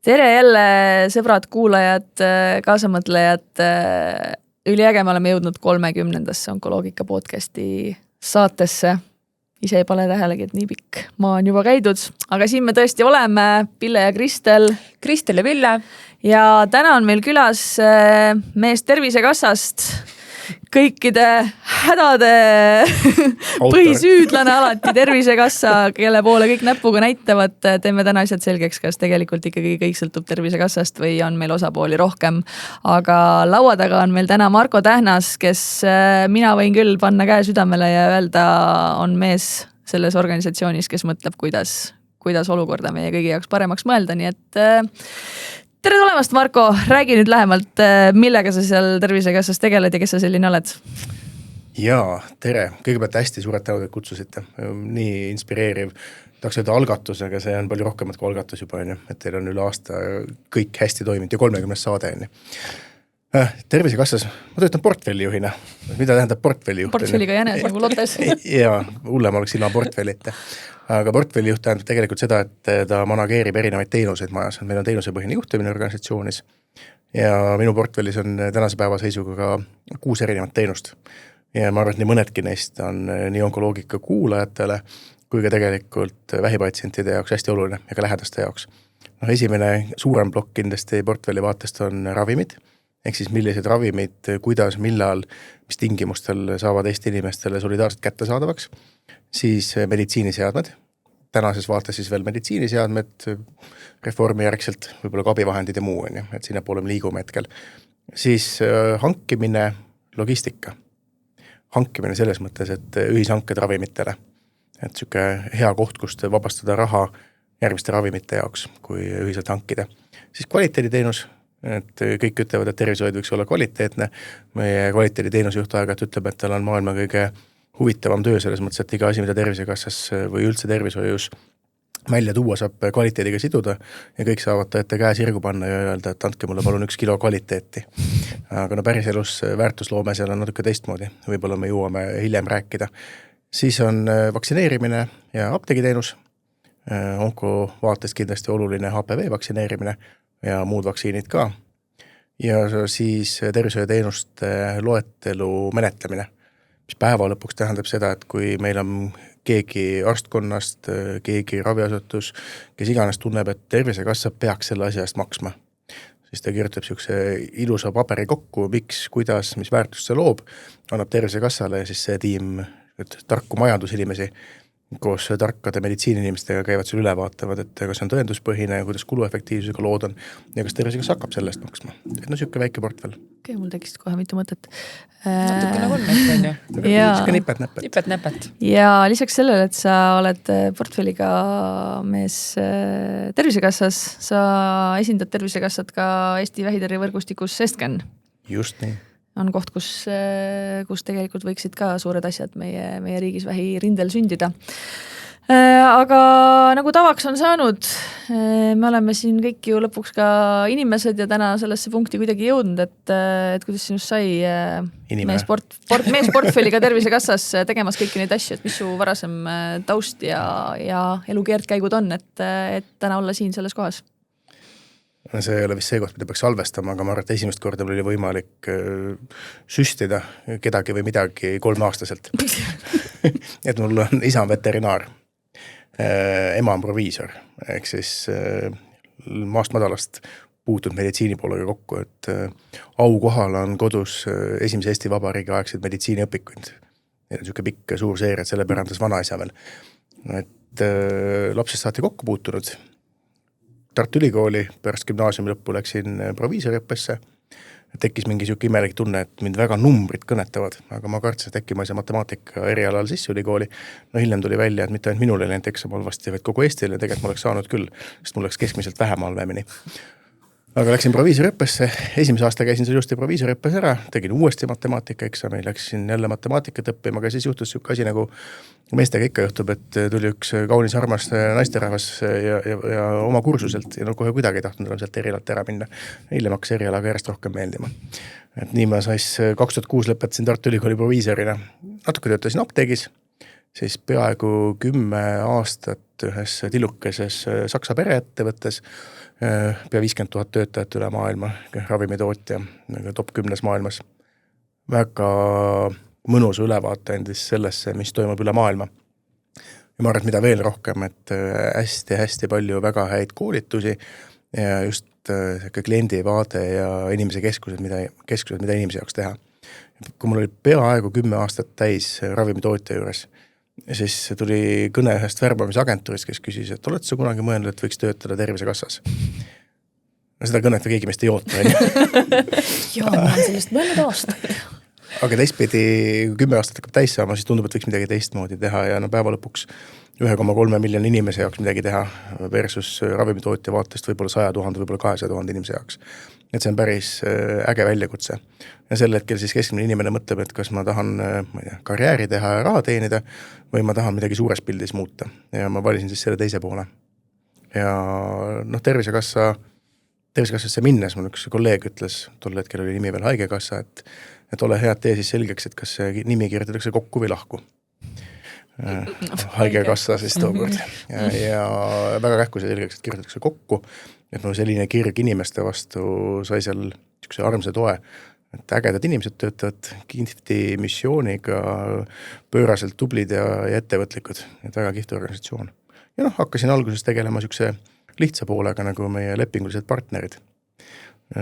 Tere jälle, sõbrad, kuulajad, kaasamõtlejad. Üliäge, me oleme jõudnud 30. Onkoloogika podcasti saatesse. Ise ei pane tähelegi, et nii pikk maa on juba käidud. Aga siin me tõesti oleme, Pille ja Kristel. Kristel ja Pille. Ja täna on meil külas mees Tervisekassast. Kõikide hädade põhisüüdlane alati Tervisekassa, kelle poole kõik näpuga näitavad. Teeme täna asjad selgeks, kas tegelikult ikkagi kõik sõltub Tervisekassast või on meil osapooli rohkem. Aga laua taga on meil täna Marko Tähnas, kes mina võin küll panna käe südamele ja öelda, on mees selles organisatsioonis, kes mõtleb, kuidas olukorda meie kõigi jaoks paremaks mõelda. Nii et tere tulemast, Marko! Räägi nüüd lähemalt, millega sa seal Tervisekassas tegeled ja kes sa selline oled? Jaa, tere! Kõigepealt hästi suured tänud, et kutsusite. Nii inspireeriv. Tahaks öelda algatus, aga see on palju rohkemat kui algatus juba, et teil on üle aasta kõik hästi toiminud ja 30 saade. Tervisekassas, ma töötan portfellijuhina. Mida tähendab portfellijuht? Portfelliga jänes nagu lotes. Jaa, hullem oleks ilma portfellita. Aga portfellijuht tähendab tegelikult seda, et ta manageerib erinevaid teenuseid majas. Meil on teenusepõhine juhtimine organisatsioonis ja minu portfellis on tänase päeva seisuga ka 6 erinevat teenust. Ja ma arvan, et nii mõnedki neist on nii onkoloogika kuulajatele kui ka tegelikult vähipatsientide jaoks hästi oluline ja ka lähedaste jaoks. Esimene suurem plokk kindlasti portfelli vaatest on ravimid. Ehk siis millised ravimid, kuidas, millal, mis tingimustel saavad Eesti inimestele solidaarselt kättesaadavaks. Siis meditsiiniseadmed. Tänases vaates siis veel meditsiiniseadmed, reformi järgselt, võib-olla ka abivahendid ja muu, et sinna poole me liigume hetkel. Siis hankimine, logistika. Hankimine selles mõttes, et ühishanked ravimitele. Et süke hea koht, kust vabastada raha järgmiste ravimite jaoks, kui ühiselt hankida. Siis kvaliteediteenus. Et kõik ütlevad, et tervishoid võiks olla kvaliteetne. Meie kvaliteediteenuse juht aeg-ajalt ütleb, et tal on maailma kõige huvitavam töö selles mõttes, et iga asi, mida Tervisekassas või üldse tervishoius välja tuua, saab kvaliteediga siduda ja kõik saavad ette käe sirgu panna ja öelda, et andke mulle palun 1 kilo kvaliteeti. Aga päris elus väärtusloome seal on natuke teistmoodi. Võib-olla me jõuame hiljem rääkida. Siis on vaktsineerimine ja apteegiteenus. Onko vaates kindlasti oluline HPV vaktsineerimine ja muud vaktsiinid ka. Ja siis tervishoiuteenuste loetelu menetlemine, mis päeva lõpuks tähendab seda, et kui meil on keegi arstkonnast, keegi raviasutus, kes iganes tunneb, et Tervisekassa peaks selle asja eest maksma. Siis ta kirjutab siukse ilusa paberi kokku, miks, kuidas, mis väärtust see loob, annab Tervisekassale ja siis see tiim tarku majandusinimesi koos tarkade meditsiiniinimestega käivad sul üle vaatavad, et kas on tõenduspõhine ja kuidas kuluefektiivsusega lood on ja kas Tervisekass hakkab selle eest maksma. Et siuke väike portfell. Okei, mul tekist kohe mitu mõtet. Natuke nagu on ju. Siuke nipet-näpet. Nipet-näpet. Ja lisaks sellele, et sa oled portfelliga mees Tervisekassas, sa esindad Tervisekassat ka Eesti vähitervevõrgustikus Estgen. Just nii. On koht, kus tegelikult võiksid ka suured asjad meie riigis vähirindel sündida. Aga nagu tavaks on saanud, me oleme siin kõik ju lõpuks ka inimesed ja täna sellesse punkti kuidagi jõudnud, et kuidas sinust sai mees portfelliga Tervisekassas tegemas kõiki neid asju, et mis su varasem taust ja elukeerdkäigud on, et täna olla siin selles kohas? See ei ole vist see koht, mida peaks salvestama, aga ma arvan, et esimest korda mul oli võimalik süstida kedagi või midagi 3-aastaselt. Et mul on isa on veterinaar, ema on proviisor, ehk siis maast madalast puutud meditsiini poolega kokku, et aukohal on kodus esimese Eesti Vabariigi aegseid meditsiiniõpikuid. Need on siuke pikk suur seeria, et selle pärandas vanaisa veel. Et lapsest saati kokku puutunud. Tartu Ülikooli pärast gümnaasiumi lõppu läksin proviisoriõppesse. Tekkis mingi siuke imelik tunne, et mind väga numbrid kõnetavad, aga ma kartsin, et äkki ma ei saa matemaatika erialal sisse ülikooli. Hiljem tuli välja, et mitte ainult minul ei läinud eksam halvasti, vaid kogu Eestile tegelikult ma oleks saanud küll, sest mul läks keskmiselt vähem halvemini. Aga läksin proviisoriõppesse, esimese aasta käisin seal just proviisoriõppes ära, tegin uuesti matemaatika eksami, läksin jälle matemaatikat õppima, aga siis juhtus siuke asi nagu meestega ikka juhtub, et tuli üks kaunis armas naisterahvas ja oma kursuselt ja kohe kuidagi ei tahtnud enam sealt erialalt ära minna. Hiljem hakkas erialaga järjest rohkem meeldima. Et nii ma 2006 lõpetasin Tartu Ülikooli proviisorina. Natuke töötasin apteegis, siis peaaegu 10 aastat ühes tilukeses Saksa pereettevõttes pea 50 000 töötajat üle maailma, ravimitootja, top 10 maailmas. Väga mõnusa ülevaate andis sellesse, mis toimub üle maailma. Ja ma arvan, et mida veel rohkem, et hästi palju väga häid koolitusi ja just kliendi vaade ja inimese keskused, mida inimese jaoks teha. Kui mul oli peaaegu 10 aastat täis ravimitootja juures, siis tuli kõne ühest värbamisagentuurist, kes küsis, et oled sa kunagi mõelnud, et võiks töötada Tervisekassas? No seda kõnet keegi meist ei oota. Jaa, ma olen sellest mõelnud aastaid. Aga teistpidi, kui 10 aastat hakkab täis saama, siis tundub, et võiks midagi teistmoodi teha ja päeva lõpuks 1,3 miljoni inimese jaoks midagi teha versus ravimitootja vaatest võib-olla 100 000, võib-olla 200 000 inimese jaoks. Et see on päris äge väljakutse. Ja sel hetkel siis keskmine inimene mõtleb, et kas ma tahan karjääri teha ja raha teenida või ma tahan midagi suures pildis muuta. Ja ma valisin siis selle teise poole. Ja Tervisekassasse minnes mul üks kolleeg ütles, tol hetkel oli nimi veel Haigekassa, et ole head tee siis selgeks, et kas see nimi kirjutatakse kokku või lahku. Haigekassa siis tookord. Ja väga kähku see selgeks, et kirjutatakse kokku, et mul selline kirg inimeste vastu sai seal niisuguse armsa toe, et ägedad inimesed töötavad kihvti missiooniga, pööraselt tublid ja ettevõtlikud, et väga kihvt organisatsioon. Ja hakkasin alguses tegelema niisuguse lihtsa poolega nagu meie lepingulised partnerid.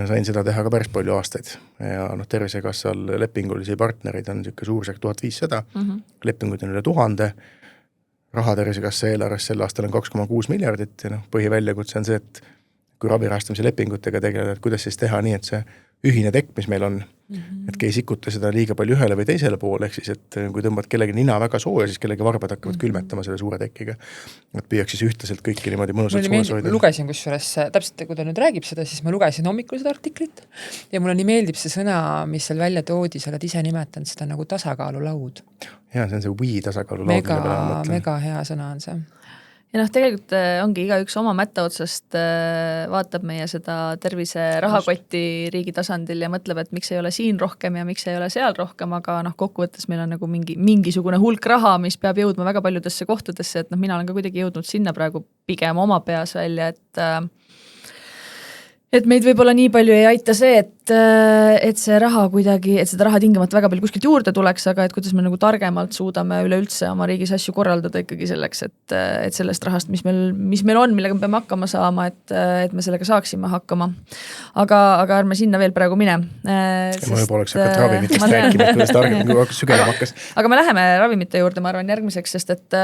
Sain seda teha ka päris palju aastaid ja Tervisekassal lepingulisi partnerid on niisugune suurusjärk 1500, lepinguid on üle 1000, raha Tervisekassa eelarves sel aastal on 2,6 miljardit ja põhiväljakutse on see, et kui ravirahastamise lepingutega tegeleda, et kuidas siis teha nii, et see ühine tekk, mis meil on, et ei sikuta seda liiga palju ühele või teisele poole, ehk siis, et kui tõmbad kellegi nina väga sooja, siis kellegi varbad hakkavad külmetama selle suure tekkiga. Et püüaks siis ühtlaselt kõiki niimoodi mõnusalt soojas hoida. Lugesin kusjuures, täpselt kui ta nüüd räägib seda, siis ma lugesin hommikul seda artiklit ja mulle nii meeldib see sõna, mis seal välja toodi, sa oled ise nimetanud seda nagu tasakaalulaud. Ja see on see või tasakaalulaud. Mega hea sõna on see. Ja tegelikult ongi igaüks oma mätta otsast vaatab meie seda tervise rahakotti riigi tasandil ja mõtleb, et miks ei ole siin rohkem ja miks ei ole seal rohkem, aga kokkuvõttes meil on nagu mingisugune hulk raha, mis peab jõudma väga paljudesse kohtadesse, et mina olen ka kuidagi jõudnud sinna praegu pigem oma peas välja, et meid võib-olla nii palju ei aita see, et see raha kuidagi, et seda raha tingimata väga palju kuskilt juurde tuleks, aga et kuidas me nagu targemalt suudame üleüldse oma riigis asju korraldada ikkagi selleks, et sellest rahast, mis meil on, millega me peame hakkama saama, et me sellega saaksime hakkama. Aga ärme sinna veel praegu mine. Ma juba oleks hakkat ravimitest rääkima, kuidas targem sügelema hakkas. Aga me läheme ravimite juurde, ma arvan, järgmiseks, sest et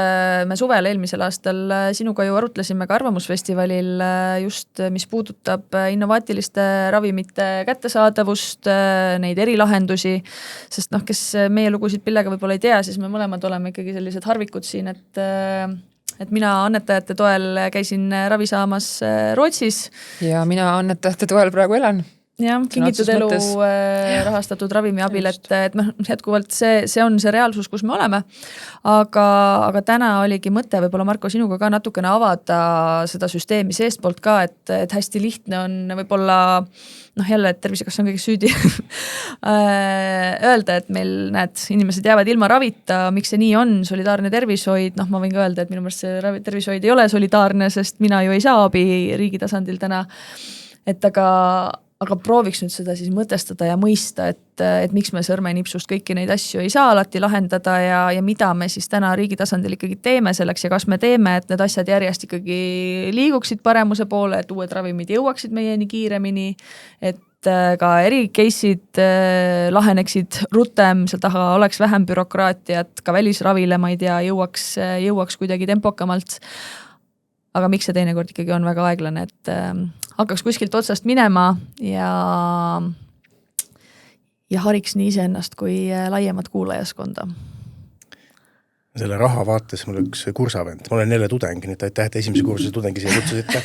me suvel eelmisel aastal sinuga ju arutlesime ka Arvamusfestivalil just, mis puudutab innovaatiliste ravimite kättesaadavust, neid erilahendusi, sest kes meie lugusid pillega võib-olla ei tea, siis me mõlemad oleme ikkagi sellised harvikud siin, et mina annetajate toel käisin ravi saamas Rootsis. Ja mina annetajate toel praegu elan. Ja, kingitud elu rahastatud ravimi abil, et jätkuvalt see on see reaalsus, kus me oleme. Aga täna oligi mõte, võib-olla Marko sinuga ka natukene avada seda süsteemi seestpoolt ka, et hästi lihtne on võib-olla, jälle, et Tervisekass on kõige süüdi öelda, et meil inimesed jäävad ilma ravita, miks see nii on, solidaarne tervishoid, ma võin ka öelda, et minu meelest see tervishoid ei ole solidaarne, sest mina ju ei saa abi riigi tasandil täna, et aga prooviks nüüd seda siis mõtestada ja mõista, et miks me sõrmenipsust kõiki neid asju ei saa alati lahendada ja mida me siis täna riigi tasandil ikkagi teeme selleks ja kas me teeme, et need asjad järjest ikkagi liiguksid paremuse poole, et uued ravimid jõuaksid meieni kiiremini, et ka erikeisid laheneksid rutem, seal taha oleks vähem bürokraatiat, ka välisravile, ma ei tea, jõuaks kuidagi tempokamalt. Aga miks see teinekord ikkagi on väga aeglane, et hakkaks kuskilt otsast minema ja hariks nii ise ennast kui laiemat kuulajaskonda. Selle raha vaates mul üks kursavend. Ma olen jälle tudeng, nii et aitäh, et esimese kursuse tudengi siia kutsusite.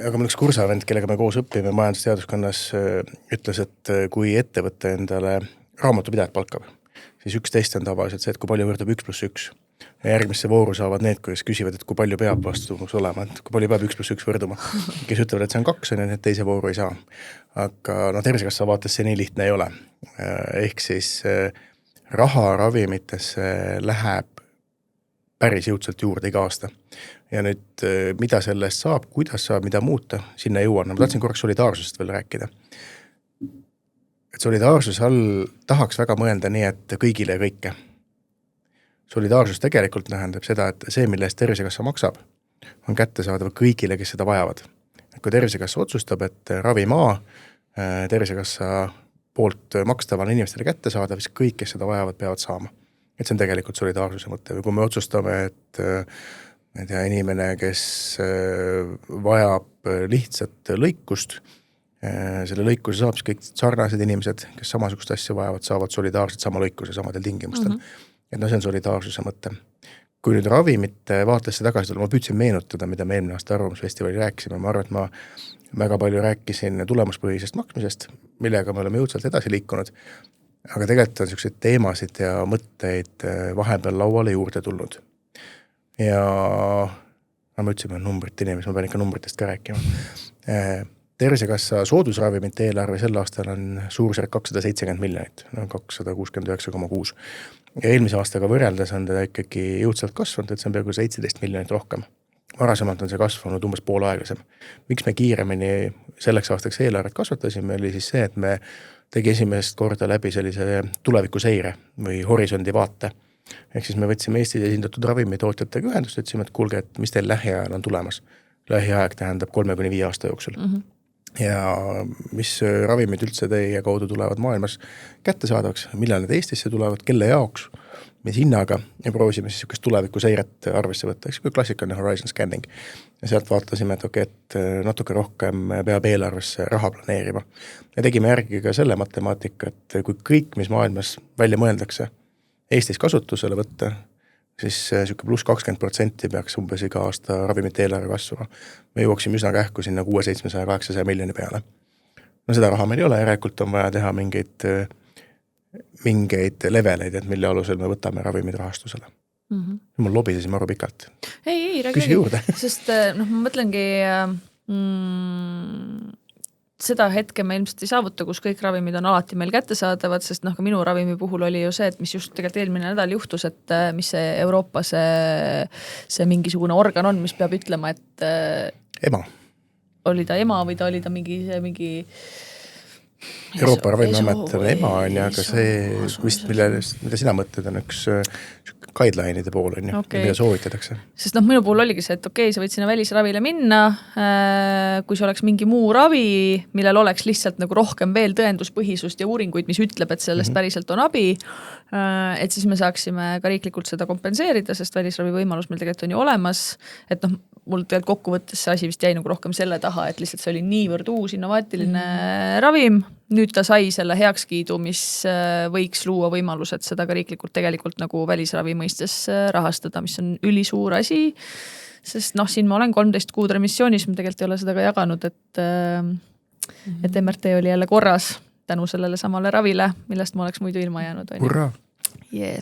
Aga mul üks kursavend, kellega me koos õpime majandusteaduskonnas, ütles, et kui ettevõte endale raamatupidajat palkab, siis üks test on tavaliselt see, et kui palju võrdub 1+1. Ja järgmisse vooru saavad need, kes küsivad, et kui palju peab vastumus olema, et kui palju peab 1+1 võrduma. Kes ütlevad, et see on 2, ja need teise vooru ei saa. Aga Tervisekassa vaates see nii lihtne ei ole. Ehk siis raha ravimitesse läheb päris jõudsalt juurde iga aasta. Ja nüüd, mida sellest saab, kuidas saab, mida muuta, sinna jõuan. Ma tahtsin korraks solidaarsusest veel rääkida. Et solidaarsus all tahaks väga mõelda nii, et kõigile ja kõike. Solidaarsus tegelikult tähendab seda, et see, mille eest Tervisekassa maksab, on kättesaadav kõigile, kes seda vajavad. Et kui Tervisekassa otsustab, et ravimaa Tervisekassa poolt makstavale inimestele kättesaadav, siis kõik, kes seda vajavad, peavad saama. Et see on tegelikult solidaarsuse mõte. Või kui me otsustame, et inimene, kes vajab lihtsalt lõikust, selle lõikuse saab, siis kõik sarnased inimesed, kes samasugust asja vajavad, saavad solidaarselt sama lõikuse samadel tingimustel. Et see on solidaarsuse mõte. Kui nüüd ravimite vaatesse tagasi tulla, ma püüdsin meenutada, mida me eelmine aasta Arvamusfestivali rääkisime. Ma arvan, et ma väga palju rääkisin tulemuspõhisest maksmisest, millega me oleme jõudsalt edasi liikunud. Aga tegelikult on selliseid teemasid ja mõtteid vahepeal lauale juurde tulnud. Ja ma ütlesin, et numbrit inimesi, ma pean ikka numbritest ka rääkima. Tervisekassa soodusravimite eelarve sel aastal on suurusjärk 270 miljonit, 269,6. Ja eelmise aastaga võrreldes on ta ikkagi jõudsalt kasvanud, et see on peaaegu 17 miljonit rohkem. Varasemalt on see kasvanud umbes pool aeglasem. Miks me kiiremini selleks aastaks eelarvet kasvatasime, oli siis see, et me tegi esimest korda läbi sellise tulevikuseire või horisondi vaate. Ehk siis me võtsime Eestis esindatud ravimitootjatega ühendust, ütlesime, et kuulge, et mis teil lähiajal on tulemas. Lähiaeg tähendab 3-5 aasta jooksul. Ja mis ravimid üldse teie kaudu tulevad maailmas kättesaadavaks, millal need Eestisse tulevad, kelle jaoks, mis hinnaga ja proovisime siis niisugust tulevikuseiret arvesse võtta, eks kui klassikaline horizon scanning. Ja sealt vaatasime, et et natuke rohkem peab eelarvesse raha planeerima. Ja tegime järgi ka selle matemaatika, et kui kõik, mis maailmas välja mõeldakse, Eestis kasutusele võtta, siis siuke pluss 20% peaks umbes iga aasta ravimite eelarve kasvama. Me jõuaksime üsna kähku sinna 600-700-800 miljoni peale. No seda raha meil ei ole, järelikult on vaja teha mingeid leveleid, et mille alusel me võtame ravimid rahastusele. Mul lobisesin maru pikalt. Ei, Küsi juurde. Sest ma mõtlengi seda hetke me ilmselt ei saavuta, kus kõik ravimid on alati meil kättesaadavad, sest ka minu ravimi puhul oli ju see, et mis just tegelikult eelmine nädal juhtus, et mis see Euroopa see mingisugune organ on, mis peab ütlema, et EMA. Oli ta EMA või ta oli ta mingi Euroopa Ravimiamet on EMA on ja aga see, mida sina mõtled, on üks guideline'ide pool on ju, mida soovitatakse. Sest minu puhul oligi see, et sa võid sinna välisravile minna, kui see oleks mingi muu ravi, millel oleks lihtsalt nagu rohkem veel tõenduspõhisust ja uuringuid, mis ütleb, et sellest päriselt on abi, et siis me saaksime ka riiklikult seda kompenseerida, sest välisravi võimalus meil tegelikult on ju olemas, et mul tegelikult kokkuvõttes see asi vist jäi nagu rohkem selle taha, et lihtsalt see oli niivõrd uus innovaatiline ravim, nüüd ta sai selle heakskiidu, mis võiks luua võimalused seda ka riiklikult tegelikult nagu välisravi mõistes rahastada, mis on ülisuur asi, sest siin ma olen 13 kuud remissioonis, ma tegelikult ei ole seda ka jaganud, et MRT oli jälle korras tänu sellele samale ravile, millest ma oleks muidu ilma jäänud. Hurraa! Yeah.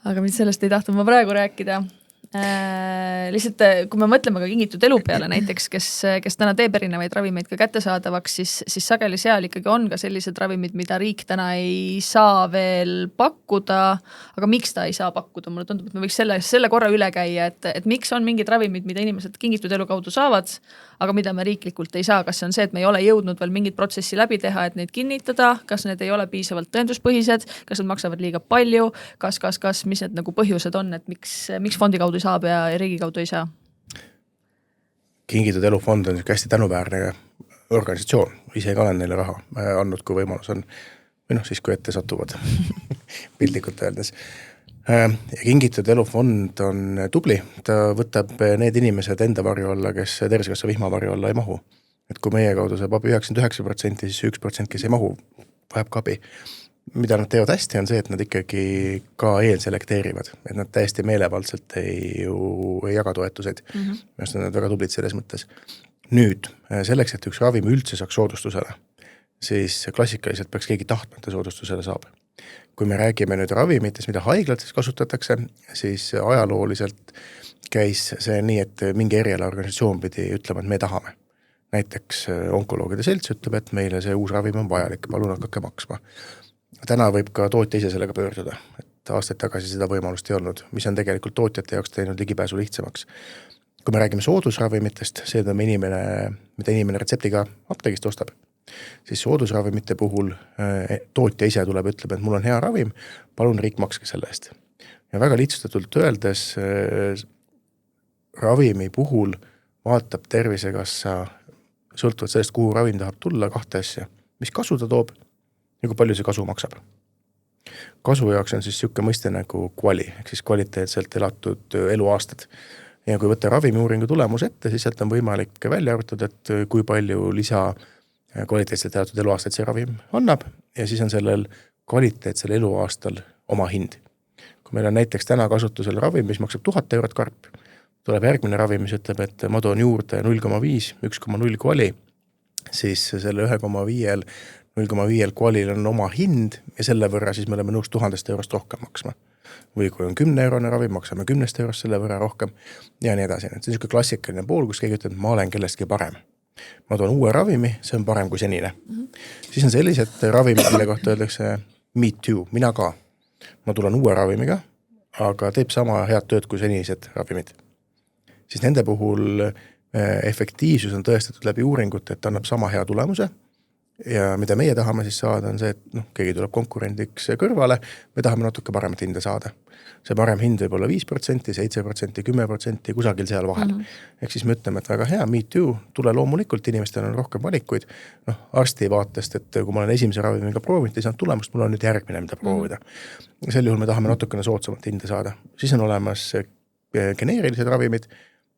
Aga mind sellest ei tahtnud ma praegu rääkida. Lihtsalt, kui me mõtleme ka kingitud elu peale näiteks, kes täna teeb erinevaid ravimeid ka kättesaadavaks, siis sageli seal ikkagi on ka sellised ravimid, mida riik täna ei saa veel pakkuda, aga miks ta ei saa pakkuda? Mulle tundub, et me võiks selle korra üle käia, et miks on mingid ravimid, mida inimesed kingitud elu kaudu saavad, aga mida me riiklikult ei saa. Kas see on see, et me ei ole jõudnud veel mingit protsessi läbi teha, et neid kinnitada, kas need ei ole piisavalt tõenduspõhised, kas nad maksavad liiga palju, kas, mis need nagu põhjused on, et miks fondi kaudu saab ja riigi kaudu ei saa? Kingitud elufond on hästi tänuväärne organisatsioon, ise ka olen neile raha andnud, kui võimalus on, või siis kui ette satuvad piltlikult öeldes. Ja kingitud elufond on tubli, ta võtab need inimesed enda varju alla, kes Tervisekassa vihmavarju alla ei mahu. Et kui meie kaudu saab abi 99%, siis 1%, kes ei mahu, vajab ka abi. Mida nad teevad hästi, on see, et nad ikkagi ka eelselekteerivad, et nad täiesti meelevaldselt ei jaga toetuseid. Just nad väga tublid selles mõttes. Nüüd, selleks, et üks ravim üldse saaks soodustusele, siis klassikaliselt peaks keegi tahtmata soodustusele saab. Kui me räägime nüüd ravimites, mida haiglates kasutatakse, siis ajalooliselt käis see nii, et mingi erialaorganisatsioon pidi ütlema, et me tahame. Näiteks onkoloogide selts ütleb, et meile see uus ravim on vajalik, palun hakake maksma. Täna võib ka tootja ise sellega pöörduda, et aastaid tagasi seda võimalust ei olnud, mis on tegelikult tootjate jaoks teinud ligipääsu lihtsamaks. Kui me räägime soodusravimitest, see on mida inimene retseptiga apteegist ostab, siis soodusravimite puhul tootja ise tuleb, ütleb, et mul on hea ravim, palun riik makske selle eest. Ja väga lihtsustatult öeldes ravimi puhul vaatab Tervisekassa sõltuvalt sellest, kuhu ravim tahab tulla, 2 asja. Mis kasu ta toob ja kui palju see kasu maksab. Kasu jaoks on siis siuke mõiste nagu kvali, ehk siis kvaliteetselt elatud eluaastad. Ja kui võtta ravimiuuringu tulemus ette, siis sealt on võimalik välja arvutada, et kui palju lisa kvaliteetselt elatud eluaastaid see ravim annab ja siis on sellel kvaliteetsel eluaastal oma hind. Kui meil on näiteks täna kasutusel ravim, mis maksab 1000 eurot karp, tuleb järgmine ravim, mis ütleb, et ma toon juurde 0,5, 1,0 kvali, siis selle 0,5 kvalil on oma hind ja selle võrra siis me oleme nõus 1000 eurost rohkem maksma. Või kui on 10 eurone ravim, maksame 10 eurost selle võrra rohkem ja nii edasi. See on niisugune klassikaline pool, kus keegi ütleb, et ma olen kellestki parem. Ma toon uue ravimi, see on parem kui senine. Siis on sellised ravimid, mille kohta öeldakse me too, mina ka. Ma tulen uue ravimiga, aga teeb sama head tööd kui senised ravimid. Siis nende puhul efektiivsus on tõestatud läbi uuringute, et annab sama hea tulemuse ja mida meie tahame siis saada on see, et keegi tuleb konkurendiks kõrvale, me tahame natuke paremat hinda saada. See parem hind võib olla 5%, 7%, 10%, kusagil seal vahel. Ehk siis me ütleme, et väga hea, me too, tule loomulikult, inimestel on rohkem valikuid. Arsti vaatest, et kui ma olen esimese ravimiga proovinud, ei saanud tulemust, mul on nüüd järgmine, mida proovida. Sel juhul me tahame natukene soodsamat hinda saada. Siis on olemas geneerilised ravimid,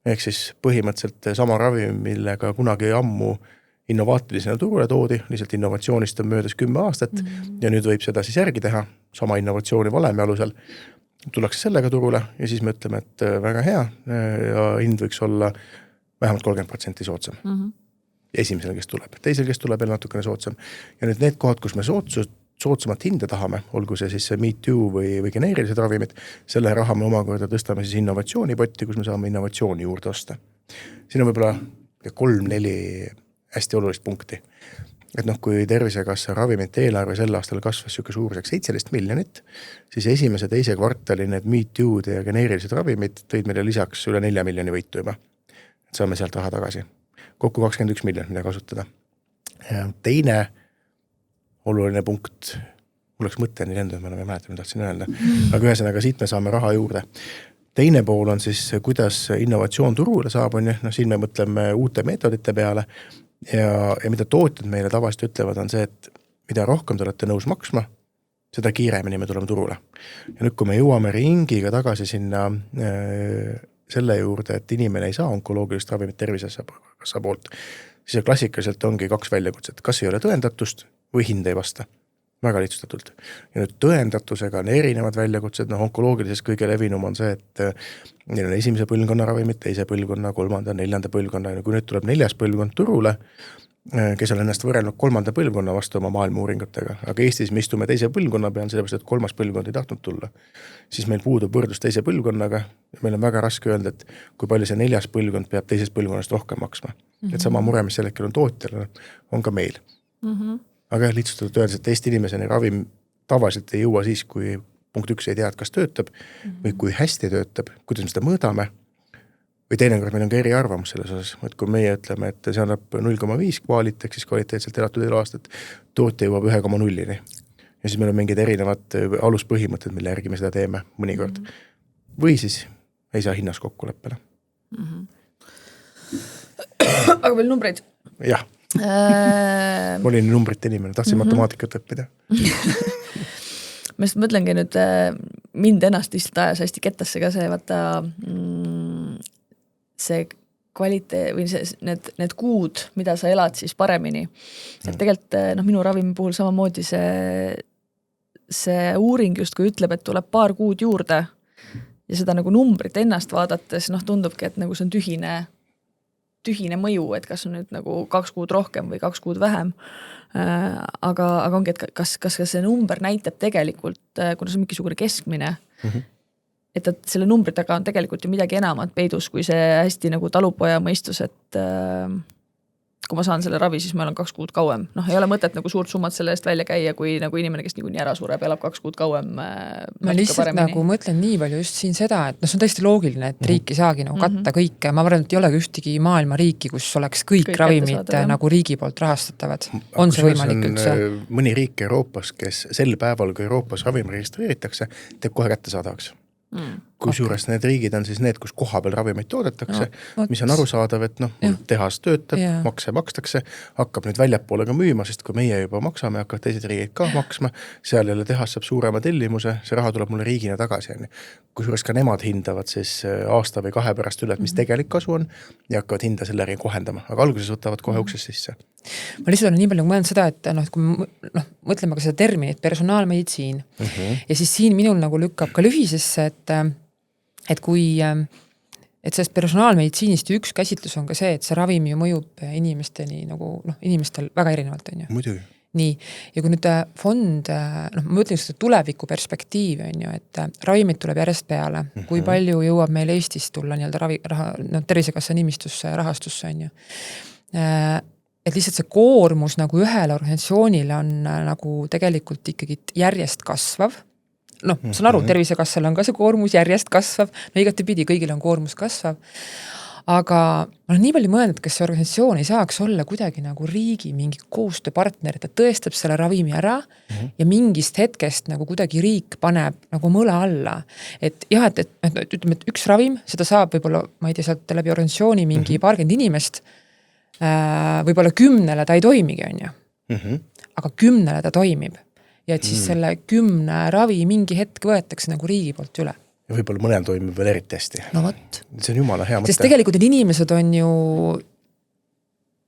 ehk siis põhimõtteliselt sama ravim, millega kunagi ammu innovaatilisena turule toodi, lihtsalt innovatsioonist on möödas 10 aastat ja nüüd võib seda siis järgi teha, sama innovatsiooni valemi alusel. Tullakse sellega turule ja siis me ütleme, et väga hea ja hind võiks olla vähemalt 30% soodsam. Esimesel, kes tuleb. Teisel, kes tuleb veel natukene soodsam. Ja nüüd need kohad, kus me soodsamat hinda tahame, olgu see siis me too või geneerilised ravimid, selle raha me omakorda tõstame siis innovatsioonipotti, kus me saame innovatsiooni juurde osta. Siin on võib-olla 3-4 hästi olulist punkti. Et kui Tervisekassa ravimite eelarve sel aastal kasvas siuke suuruseks 17 miljonit, siis esimese teise kvartali need me too ja geneerilised ravimid tõid meile lisaks üle 4 miljoni võitu juba. Et saame sealt raha tagasi. Kokku 21 miljonit, mida kasutada. Ja teine oluline punkt, mul oleks mõte nii lendu, et ma ei mäleta, mida tahtsin öelda, aga ühesõnaga siit me saame raha juurde. Teine pool on siis, kuidas innovatsioon turule saab, siin me mõtleme uute meetodite peale ja mida tootjad meile tavaliselt ütlevad on see, et mida rohkem te olete nõus maksma, seda kiiremini me tuleme turule. Ja nüüd, kui me jõuame ringiga tagasi sinna selle juurde, et inimene ei saa onkoloogilist ravimit Tervisekassa poolt, siis klassikaliselt ongi 2 väljakutset, kas ei ole tõendatust või hind ei vasta. Väga lihtsustatult. Ja nüüd tõendatusega on erinevad väljakutsed, onkoloogilises kõige levinum on see, et neil on esimese põlvkonna ravimid, teise põlvkonna, 3., 4. põlvkonna, ja kui nüüd tuleb 4. põlvkond turule, kes on ennast võrrelnud 3. põlvkonna vastu oma maailmauuringutega, aga Eestis me istume teise põlvkonna peal, sellepärast, et 3. põlvkond ei tahtnud tulla, siis meil puudub võrdlus teise põlvkonnaga ja meil on väga raske öelda, et kui palju see 4. põlvkond peab teisest põlvkonnast rohkem maksma. Et sama mure, mis sellel on tootjal, on ka meil. Aga lihtsustatult öeldes, et Eesti inimeseni ravim tavaliselt ei jõua siis, kui punkt 1 ei tea, kas töötab või kui hästi töötab, kuidas me seda mõõdame. Või teinekord meil on ka eriarvamus selles osas, et kui meie ütleme, et see annab 0,5 kvaalit, ehk siis kvaliteetselt elatud eluaastat, tootja jõuab 1,0-ni. Ja siis meil on mingid erinevad aluspõhimõtted, mille järgi me seda teeme mõnikord. Või siis ei saa hinnas kokkuleppele. Aga veel numbreid? Jah. Ma olin numbrite inimene, tahtsin matemaatikat õppida. Ma just mõtlengi nüüd, mind ennast lihtsalt ajas hästi kettasse ka see, vaata, see kvaliteet või need kuud, mida sa elad siis paremini. Et tegelikult minu ravimi puhul samamoodi see uuring just kui ütleb, et tuleb paar kuud juurde ja seda nagu numbrit ennast vaadates tundubki, et nagu see on tühine mõju, et kas on nüüd nagu 2 kuud rohkem või 2 kuud vähem. Aga ongi, et kas see number näitab tegelikult, kuna see on mingisugune keskmine, et selle numbri taga on tegelikult ju midagi enamat peidus, kui see hästi nagu talupoja mõistus, et kui ma saan selle ravi, siis ma olen 2 kuud kauem. Noh, ei ole mõtet nagu suurt summat selle eest välja käia, kui nagu inimene, kes niikuinii ära sureb, elab 2 kuud kauem. Ma lihtsalt nagu mõtlen nii palju just siin seda, et see on tõesti loogiline, et riik ei saagi nagu katta kõike. Ma arvan, et ei ole ühtegi maailma riiki, kus oleks kõik ravimid nagu riigi poolt rahastatavad. On see võimalik üldse? Mõni riik Euroopas, kes sel päeval, kui Euroopas ravim registreeritakse, teeb kohe kättesaadavaks. Kusjuures need riigid on siis need, kus koha peal ravimeid toodetakse, mis on arusaadav, et tehas töötab, makse makstakse, hakkab nüüd väljapoole ka müüma, sest kui meie juba maksame, hakkavad teised riigid ka maksma, seal jälle tehas saab suurema tellimuse, see raha tuleb mulle riigina tagasi. Kusjuures ka nemad hindavad siis aasta või 2 pärast üle, et mis tegelik kasu on ja hakkavad hinda selle järgi kohendama, aga alguses võtavad kohe uksest sisse. Ma lihtsalt olen nii palju mõelnud seda, et kui mõtleme ka seda terminit personaalmeditsiin ja siis siin minul nagu lükkab ka lühisesse, et kui et sellest personaalmeditsiinist üks käsitlus on ka see, et see ravim ju mõjub inimesteni nagu inimestel väga erinevalt on ju. Muidugi. Nii, ja kui nüüd fond, ma mõtlen seda tuleviku perspektiivi on ju, et ravimid tuleb järjest peale, kui palju jõuab meil Eestis tulla tervisekassa nimistusse ja rahastusse on ju. Et lihtsalt see koormus nagu ühele organisatsioonile on nagu tegelikult ikkagi järjest kasvav. Saan aru, tervisekassal on ka see koormus järjest kasvav, igatepidi kõigil on koormus kasvav. Aga ma olen nii palju mõelnud, kas see organisatsioon ei saaks olla kuidagi nagu riigi mingi koostööpartner, et ta tõestab selle ravimi ära ja mingist hetkest nagu kuidagi riik paneb nagu mõle alla. Et jah, ütleme, et üks ravim, seda saab võib-olla, ma ei tea, sealt läbi organisatsiooni mingi 40 inimest, võib-olla 10 ta ei toimigi, on ju. Aga 10 ta toimib. Ja et siis selle 10 ravi mingi hetk võetakse nagu riigi poolt üle. Ja võib-olla mõnel toimib veel eriti hästi. No võt. See on jumala hea mõte. Sest tegelikult need inimesed on ju,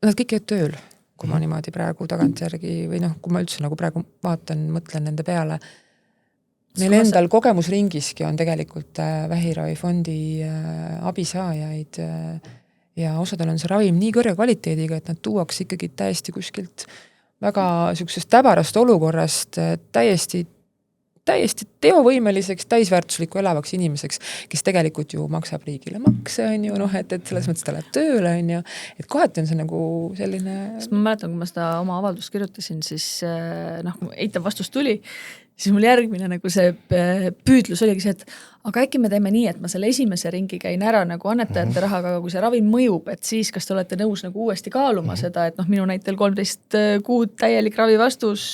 nad kõik jäävad tööl, kui ma niimoodi praegu tagantjärgi või kui ma üldse nagu praegu vaatan, mõtlen nende peale. Meil endal kogemusringiski on tegelikult vähiravifondi abisaajaid ja osadel on see ravim nii kõrge kvaliteediga, et nad tuuaks ikkagi täiesti kuskilt väga sellisest täbarast olukorrast täiesti teovõimeliseks, täisväärtusliku elavaks inimeseks, kes tegelikult ju maksab riigile makse, on ju, et selles mõttes ta läheb tööle, on ju, et kohati on see nagu selline... Sest ma mäletan, kui ma seda oma avaldust kirjutasin, siis eitav vastus tuli, siis mul järgmine nagu see püüdlus oligi see, et aga äkki me teeme nii, et ma selle esimese ringi käin ära nagu annetajate rahaga, aga kui see ravim mõjub, et siis kas te olete nõus nagu uuesti kaaluma seda, et minu näitel 13 kuud täielik ravivastus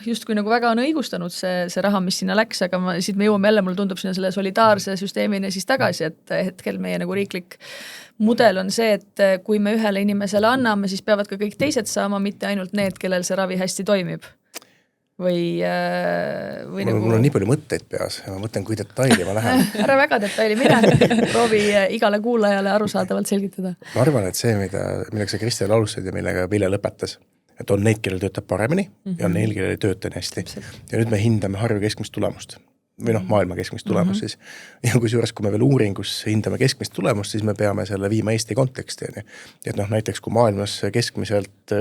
justkui nagu väga on õigustanud see raha, mis sinna läks, aga siit me jõuame jälle, mulle tundub sinna selle solidaarse süsteemine siis tagasi, et hetkel meie nagu riiklik mudel on see, et kui me ühele inimesele anname, siis peavad ka kõik teised saama, mitte ainult need, kellel see ravi hästi toimib. Või mul on nii palju mõtteid peas ja ma mõtlen, kui detaili ma lähen. Ära väga detaili mine, proovi igale kuulajale arusaadavalt selgitada. Ma arvan, et see, millega sa Kristel alustasid ja millega Pille lõpetas, et on neid, kellel töötab paremini ja on neil, kellel ei tööta nii hästi. Ja nüüd me hindame Harju keskmist tulemust või maailma keskmist tulemust siis. Ja kui juures, kui me veel uuringus hindame keskmist tulemust, siis me peame selle viima Eesti konteksti. Et näiteks kui maailmas keskmiselt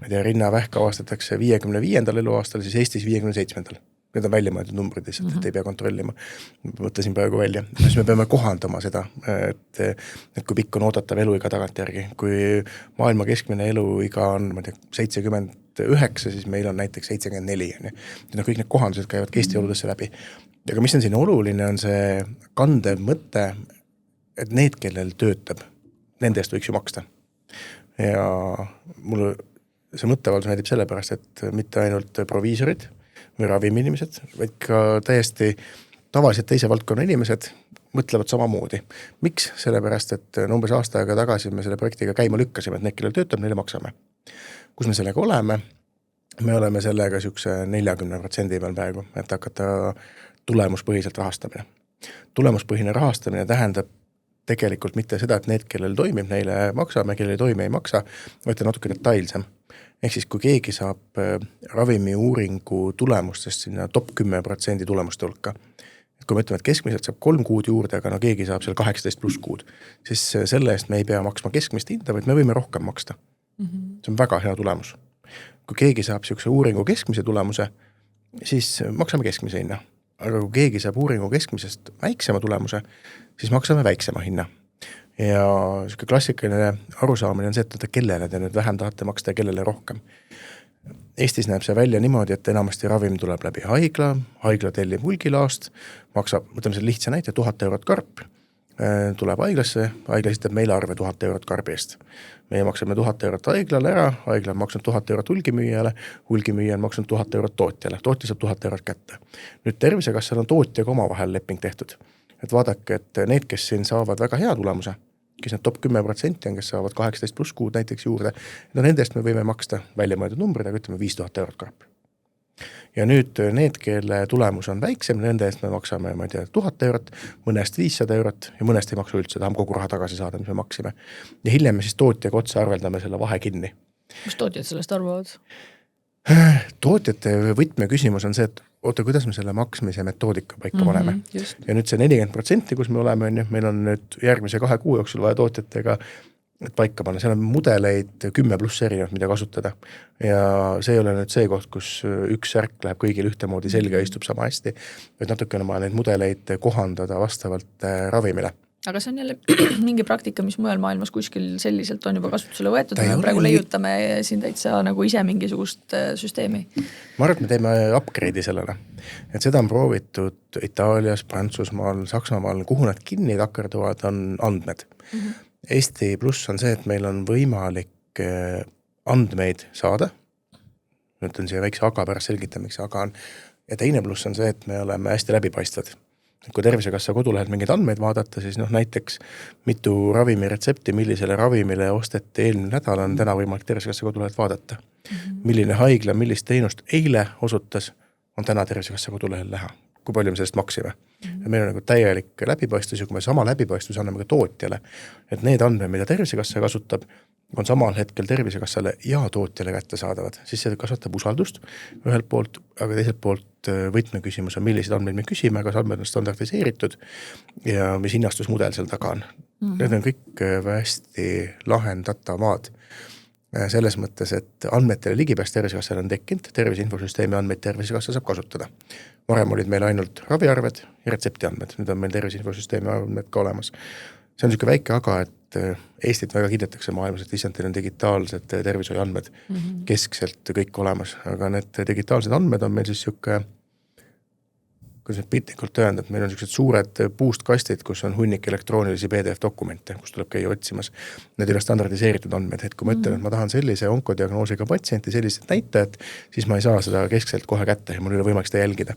rinnavähk avastatakse 55. eluaastal, siis Eestis 57. Need on välja mõeldud numbrid, et ei pea kontrollima. Mõtlesin praegu välja. Siis me peame kohandama seda, et kui pikk on oodatav eluiga tagantjärgi. Kui maailma keskmine eluiga on 79, siis meil on näiteks 74. Kõik need kohandused käivad Eesti oludesse läbi. Aga mis on siin oluline, on see kandev mõte, et need, kellel töötab, nende eest võiks ju maksta. Ja mulle see mõttevaldus näitib sellepärast, et mitte ainult proviisorid või ravimiinimesed, vaid ka täiesti tavaliselt teise valdkonna inimesed mõtlevad samamoodi. Miks? Sellepärast, et umbes aasta aega tagasi me selle projektiga käima lükkasime, et need, kellel töötab, neile maksame. Kus me sellega oleme? Me oleme sellega sükse 40% peal praegu, et hakata tulemuspõhiselt rahastamine. Tulemuspõhine rahastamine tähendab tegelikult mitte seda, et need, kellel toimib, neile maksame, kellel ei toimi, ei maksa, vaid natuke detailsem. Ehk siis, kui keegi saab ravimi uuringu tulemustest sinna top 10% tulemuste hulka, et kui me ütleme, et keskmiselt saab 3 kuud juurde, aga keegi saab seal 18 plus kuud, siis selle eest me ei pea maksma keskmist hinda, vaid me võime rohkem maksta. See on väga hea tulemus. Kui keegi saab sellise uuringu keskmise tulemuse, siis maksame keskmise hinna. Aga kui keegi saab uuringu keskmisest väiksema tulemuse, siis maksame väiksema hinna. ja niisugune klassikaline arusaamine on see, et kellele te nüüd vähem tahate maksta ja kellele rohkem. Eestis näeb see välja niimoodi, et enamasti ravim tuleb läbi haigla tellib hulgilaost, maksab, võtame selle lihtsa näite, 1000 eurot karp, tuleb haiglasse, haigla esitab meile arve 1000 eurot karbi eest. Meie maksame 1000 eurot haiglale ära, haigla on maksnud 1000 eurot hulgimüüjale, hulgimüüja on maksnud 1000 eurot tootjale, tootja saab 1000 eurot kätte. Nüüd Tervisekassal on tootjaga omavahel leping tehtud. Et vaadake, et need, kes siin saavad väga hea tulemuse, kes need top 10% on, kes saavad 18 pluss kuud näiteks juurde, no nendest me võime maksta välja mõeldud numbrid, aga ütleme 5000 eurot karp. Ja nüüd need, kelle tulemus on väiksem, nende eest me maksame, ma ei tea, 1000 eurot, mõnest 500 eurot ja mõnest ei maksa üldse, tahame kogu raha tagasi saada, mis me maksime. Ja hiljem me siis tootjaga otsa arveldame selle vahe kinni. Mis tootjad sellest arvavad? Tootjate võtme küsimus on see, et oota, kuidas me selle maksmise metoodika paika paneme. Ja nüüd see 40%, kus me oleme, meil on nüüd järgmise 2 kuu jooksul vaja tootjatega paika panna, seal on mudeleid 10 pluss erinevat, mida kasutada. Ja see ei ole nüüd see koht, kus üks särk läheb kõigil ühtemoodi selga ja istub sama hästi, et natukene ma neid mudeleid kohandada vastavalt ravimile. Aga see on jälle mingi praktika, mis mujal maailmas kuskil selliselt on juba kasutusele võetud, me praegu leiutame siin täitsa nagu ise mingisugust süsteemi. Ma arvan, et me teeme upgrade'i sellele, et seda on proovitud Itaalias, Prantsusmaal, Saksamaal, kuhu nad kinni takerduvad, on andmed. Eesti pluss on see, et meil on võimalik andmeid saada, nüüd on siia väikse aga pärast selgitan, miks see aga on, ja teine pluss on see, et me oleme hästi läbipaistvad. Kui Tervisekassa kodulehelt mingeid andmeid vaadata, siis näiteks mitu ravimiretsepti, millisele ravimile osteti eelmine nädal on täna võimalik Tervisekassa kodulehelt vaadata. Milline haigla, millist teenust eile osutas, on täna Tervisekassa kodulehel näha. Kui palju me sellest maksime. Ja meil on nagu täielik läbipaistus ja kui me sama läbipaistus anname ka tootjale, et need andmed, mida Tervisekassa kasutab, on samal hetkel Tervisekassale ja tootjale kätte saadavad, siis see kasvatab usaldust ühelt poolt, aga teiselt poolt võtmeküsimus on, millised andmeid me küsime, kas andmed on standardiseeritud ja mis hinnastusmudel seal taga on. Need on kõik hästi lahendatavad selles mõttes, et andmetele ligipääs Tervisekassale on tekkinud, terviseinfosüsteemi andmeid Tervisekassa saab kasutada. Varem olid meil ainult raviarved ja retsepti andmed, nüüd on meil terviseinfosüsteemi andmed ka olemas. See on niisugune väike aga, et Eestit väga kiidetakse maailmas, et lihtsalt teil on digitaalsed tervishoiu andmed keskselt kõik olemas, aga need digitaalsed andmed on meil siis niisugune, kuidas nüüd piltlikult öelda, et meil on niisugused suured puust kastid, kus on hunnik elektroonilisi PDF-dokumente, kus tuleb käia otsimas. Need ei ole standardiseeritud andmed, et kui ma ütlen, et ma tahan sellise onkodiagnoosiga patsienti, sellised näitajad, siis ma ei saa seda keskselt kohe kätte ja mul ei ole võimalik seda jälgida.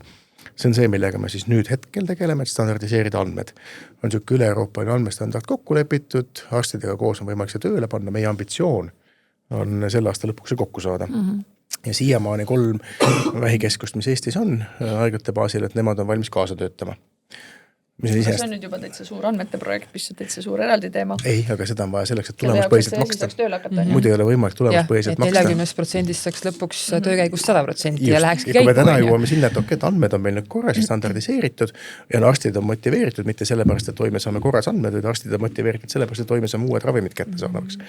See on see, millega me siis nüüd hetkel tegeleme, et standardiseerida andmed. On niisugune üle-Euroopaline andmestandard kokku lepitud, arstidega koos on võimalik see tööle panna, meie ambitsioon on selle aasta lõpuks see kokku saada. Ja siiamaani 3 vähikeskust, mis Eestis on haiglate baasil, et nemad on valmis kaasa töötama. See on nüüd juba täitsa suur andmete projekt, mis on täitsa suur eraldi teema. Ei, aga seda on vaja selleks, et tulemuspõhiselt maksta. Muidu ei ole võimalik tulemuspõhiselt maksta. 40% saaks lõpuks töökäigust 100% ja lähekski käiku. Ja kui me täna jõuame sinna, et andmed on meil nüüd korras ja standardiseeritud ja arstid on motiveeritud, mitte sellepärast, et toime saame korras andmed, vaid arstid on motiveeritud sellepärast, et toime saame uued ravimid kätte saadavaks.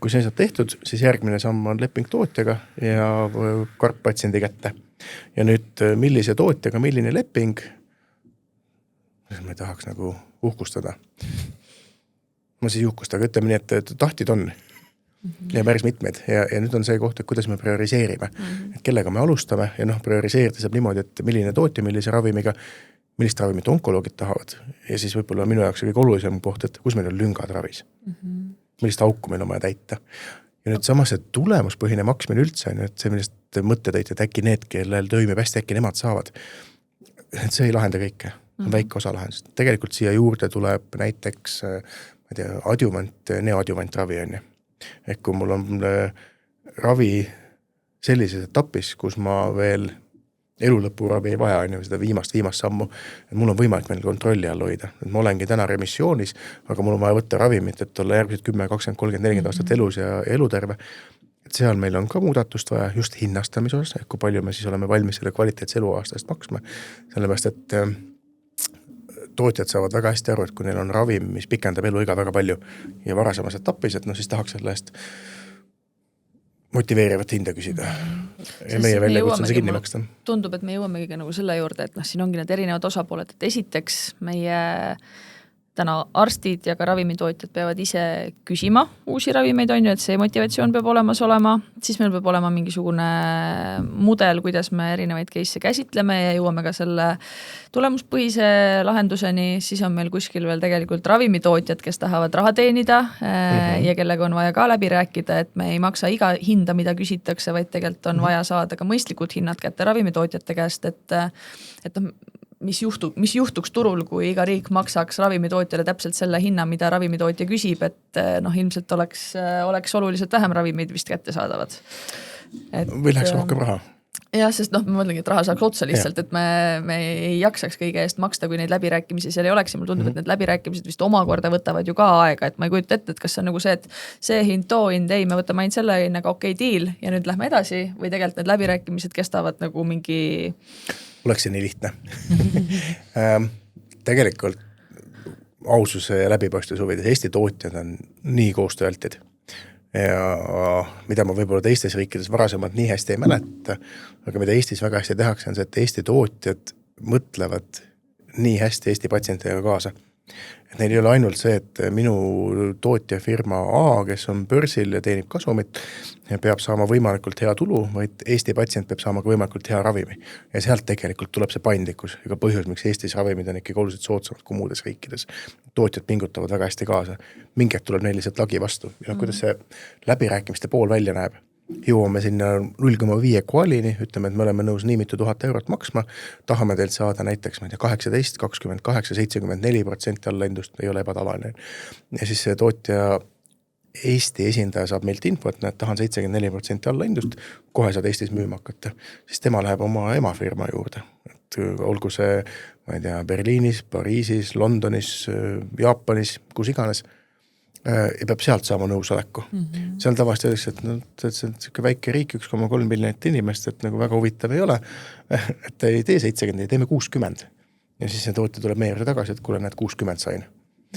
Kui see saab tehtud, siis järgmine samm on leping tootjaga ja karp patsiendi kätte. Ja nüüd millise tootjaga, milline leping, ma ei tahaks nagu uhkustada. Ma siis uhkustan, aga ütleme nii, et tahtid on ja päris mitmed ja nüüd on see koht, et kuidas me prioriseerime, et kellega me alustame ja prioriseerida saab niimoodi, et milline tootja, millise ravimiga, millist ravimit onkoloogid tahavad ja siis võib-olla minu jaoks kõige olulisem koht, et kus meil on lüngad ravis, millist auku meil on vaja täita. Ja nüüd samas see tulemuspõhine maksmine üldse on, et see millest mõtte tõid, et äkki need, kellel toimib hästi, äkki nemad saavad, et see ei lahenda kõike. On väike osa lahendust. Tegelikult siia juurde tuleb näiteks neoadjuvant ravi on. Ehk kui mul on ravi sellises etapis, kus ma veel elulõpuravi ei vaja, seda viimast sammu, et mul on võimalik meil kontrolli all hoida. Et ma olengi täna remissioonis, aga mul on vaja võtta ravimit, et olla järgmised 10, 20, 30, 40 aastat elus ja eluterve. Et seal meil on ka muudatust vaja just hinnastamise osas, ehk kui palju me siis oleme valmis selle kvaliteetse eluaastast maksma. Sellepärast, et tootjad saavad väga hästi aru, et kui neil on ravim, mis pikendab eluiga väga palju ja varasemas etapis, et siis tahaks selle eest motiveerivat hinda küsida. Ja meie väljakutse on see kinni maksta. Tundub, et me jõuamegi nagu selle juurde, et siin ongi need erinevad osapooled, et esiteks meie täna arstid ja ka ravimitootjad peavad ise küsima uusi ravimeid, on ju, et see motivatsioon peab olemas olema, siis meil peab olema mingisugune mudel, kuidas me erinevaid case'e käsitleme ja jõuame ka selle tulemuspõhise lahenduseni, siis on meil kuskil veel tegelikult ravimitootjad, kes tahavad raha teenida ja kellega on vaja ka läbi rääkida, et me ei maksa iga hinda, mida küsitakse, vaid tegelikult on vaja saada ka mõistlikud hinnad kätte ravimitootjate käest, et mis juhtuks turul, kui iga riik maksaks ravimitootjale täpselt selle hinna, mida ravimitootja küsib, et ilmselt oleks oluliselt vähem ravimeid vist kättesaadavad. Või läheks rohkem raha. Jah, sest ma mõtlengi, et raha saaks otsa lihtsalt, et me ei jaksaks kõige eest maksta, kui neid läbirääkimisi seal ei oleks ja mul tundub, et need läbirääkimised vist omakorda võtavad ju ka aega, et ma ei kujuta ette, et kas see on nagu see, et see hind, too hind, ei, me võtame ainult selle hinnaga okei deal ja nüüd lähme edasi või tegelikult need läbirääkimised kestavad nagu mingi oleks see nii lihtne. Tegelikult aususe ja läbipaistvuse huvides Eesti tootjad on nii koostööaltid. Ja mida ma võib-olla teistes riikides varasemalt nii hästi ei mäleta, aga mida Eestis väga hästi tehakse, on see, et Eesti tootjad mõtlevad nii hästi Eesti patsientidega kaasa. Et neil ei ole ainult see, et minu tootjafirma A, kes on börsil ja teenib kasumit, peab saama võimalikult hea tulu, vaid Eesti patsient peab saama võimalikult hea ravimi. Ja sealt tegelikult tuleb see paindlikkus, ega põhjus, miks Eestis ravimid on ikkagi oluliselt soodsamad kui muudes riikides. Tootjad pingutavad väga hästi kaasa. Mingit tuleb neil lihtsalt lagi vastu. Ja kuidas see läbirääkimiste pool välja näeb? Jõuame sinna 0,5 kvalini, ütleme, et me oleme nõus nii mitu 1000 eurot maksma, tahame teilt saada näiteks 18, 28, 74% allaindust, ei ole ebatavaline. Ja siis see tootja Eesti esindaja saab meilt infot, et tahan 74% allaindust, kohe saad Eestis müüma hakata. Siis tema läheb oma emafirma juurde. Et olgu see, ma ei tea, Berliinis, Pariisis, Londonis, Jaapanis, kus iganes, ja peab sealt saama nõusoleku. Seal tavaliselt öeldakse, et see on väike riik, 1,3 miljonit inimest, et nagu väga huvitav ei ole, et ei tee 70, teeme 60. Ja siis see tootja tuleb meie juurde tagasi, et kuule, need 60 sain.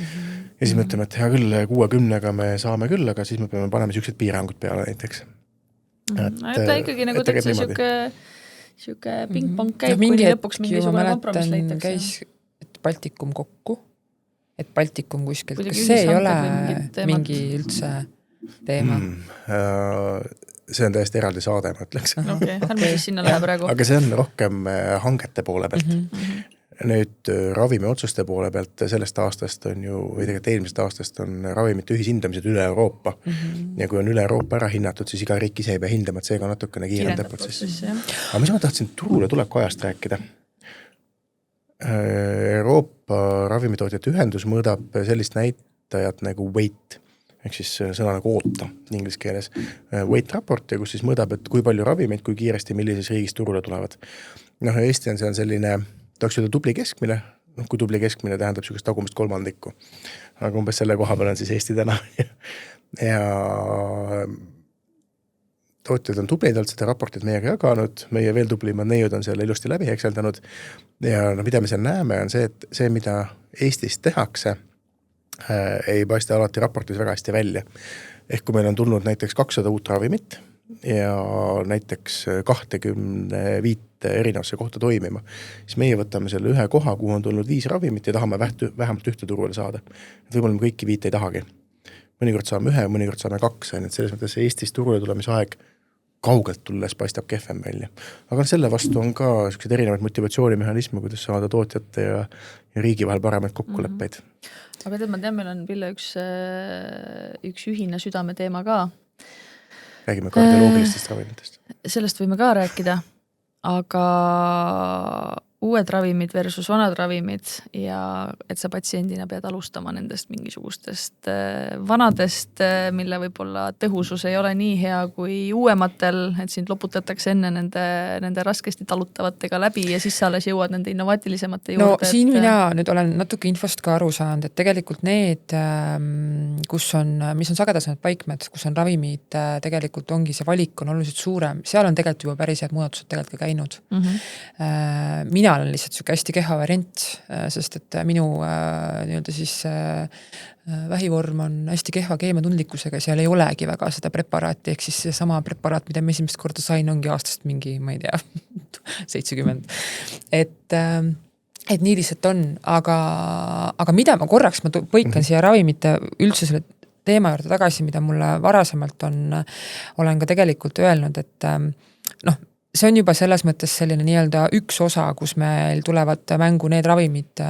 Ja siis me ütleme, et hea küll, 60-ga me saame küll, aga siis me peame panema siuksed piirangud peale näiteks. Ta ikkagi nagu täitsa siuke ping-pong käib, kuni lõpuks mingisugune kompromiss leitakse. Käis, et Baltikum kokku, et Baltikum kuskilt, kas see ei ole mingi üldse teema? See on täiesti eraldi saade, ma ütleks. Ärme siis sinna läheb praegu. Aga see on rohkem hangete poole pealt. Nüüd ravimi otsuste poole pealt sellest aastast on ju, või tegelikult eelmisest aastast on ravimite ühishindamised üle Euroopa. Ja kui on üle Euroopa ära hinnatud, siis iga riik ise ei pea hindama, et seega natukene kiirendab protsessi. Aga mis ma tahtsin turule tuleku ajast rääkida? Euroopa ravimitootjate ühendus mõõdab sellist näitajat nagu weight, ehk siis sõna nagu oota inglise keeles. Weight raport, kus siis mõõdab, et kui palju ravimeid, kui kiiresti, millises riigis turule tulevad. Eesti on seal selline, tahaks öelda tubli keskmine, kui tubli keskmine tähendab sellist tagumist kolmandikku. Aga umbes selle koha peal on siis Eesti täna. Ja tootjad on tublidalt seda raportit meiega jaganud, meie veel tublimad neiud on selle ilusti läbi ekseldanud ja mida me seal näeme on see, et see, mida Eestis tehakse, ei paista alati raportis väga hästi välja. Ehk kui meil on tulnud näiteks 200 uut ravimit ja näiteks 25 erinevasse kohta toimima, siis meie võtame selle ühe koha, kuhu on tulnud 5 ravimit ja tahame vähemalt ühte turule saada. Et võib-olla me kõiki 5 ei tahagi. Mõnikord saame 1, mõnikord saame 2, et selles mõttes Eestis turule tulemise aeg kaugelt tulles paistab kehvem välja. Aga selle vastu on ka erinevaid motivatsioonimehhanisme, kuidas saada tootjate ja riigi vahel paremaid kokkuleppeid. Aga ma tean, meil on Pille üks ühine südame teema ka. Räägime kardioloogilistest ravimitest. Sellest võime ka rääkida, aga uued ravimid versus vanad ravimid ja et sa patsiendina pead alustama nendest mingisugustest vanadest, mille võib-olla tõhusus ei ole nii hea kui uuematel, et sind loputatakse enne nende raskesti talutavatega läbi ja siis sa alles jõuad nende innovaatilisemate juurde. No siin mina nüüd olen natuke infost ka aru saanud, et tegelikult need, mis on sagedasemad paikmed, kus on ravimid, tegelikult ongi see valik on oluliselt suurem, seal on tegelikult juba päris head muudatused tegelikult ka käinud. Mina olen lihtsalt siuke hästi keha variant, sest et minu nii-öelda siis vähivorm on hästi kehva keemiatundlikkusega, seal ei olegi väga seda preparaati, ehk siis see sama preparaat, mida ma esimest korda sain, ongi aastast mingi, ma ei tea, 70. Et et nii lihtsalt on, aga mida ma korraks, ma põikan siia ravimite üldse selle teema juurde tagasi, mida mulle varasemalt olen ka tegelikult öelnud, et see on juba selles mõttes selline nii-öelda üks osa, kus meil tulevad mängu need ravimid,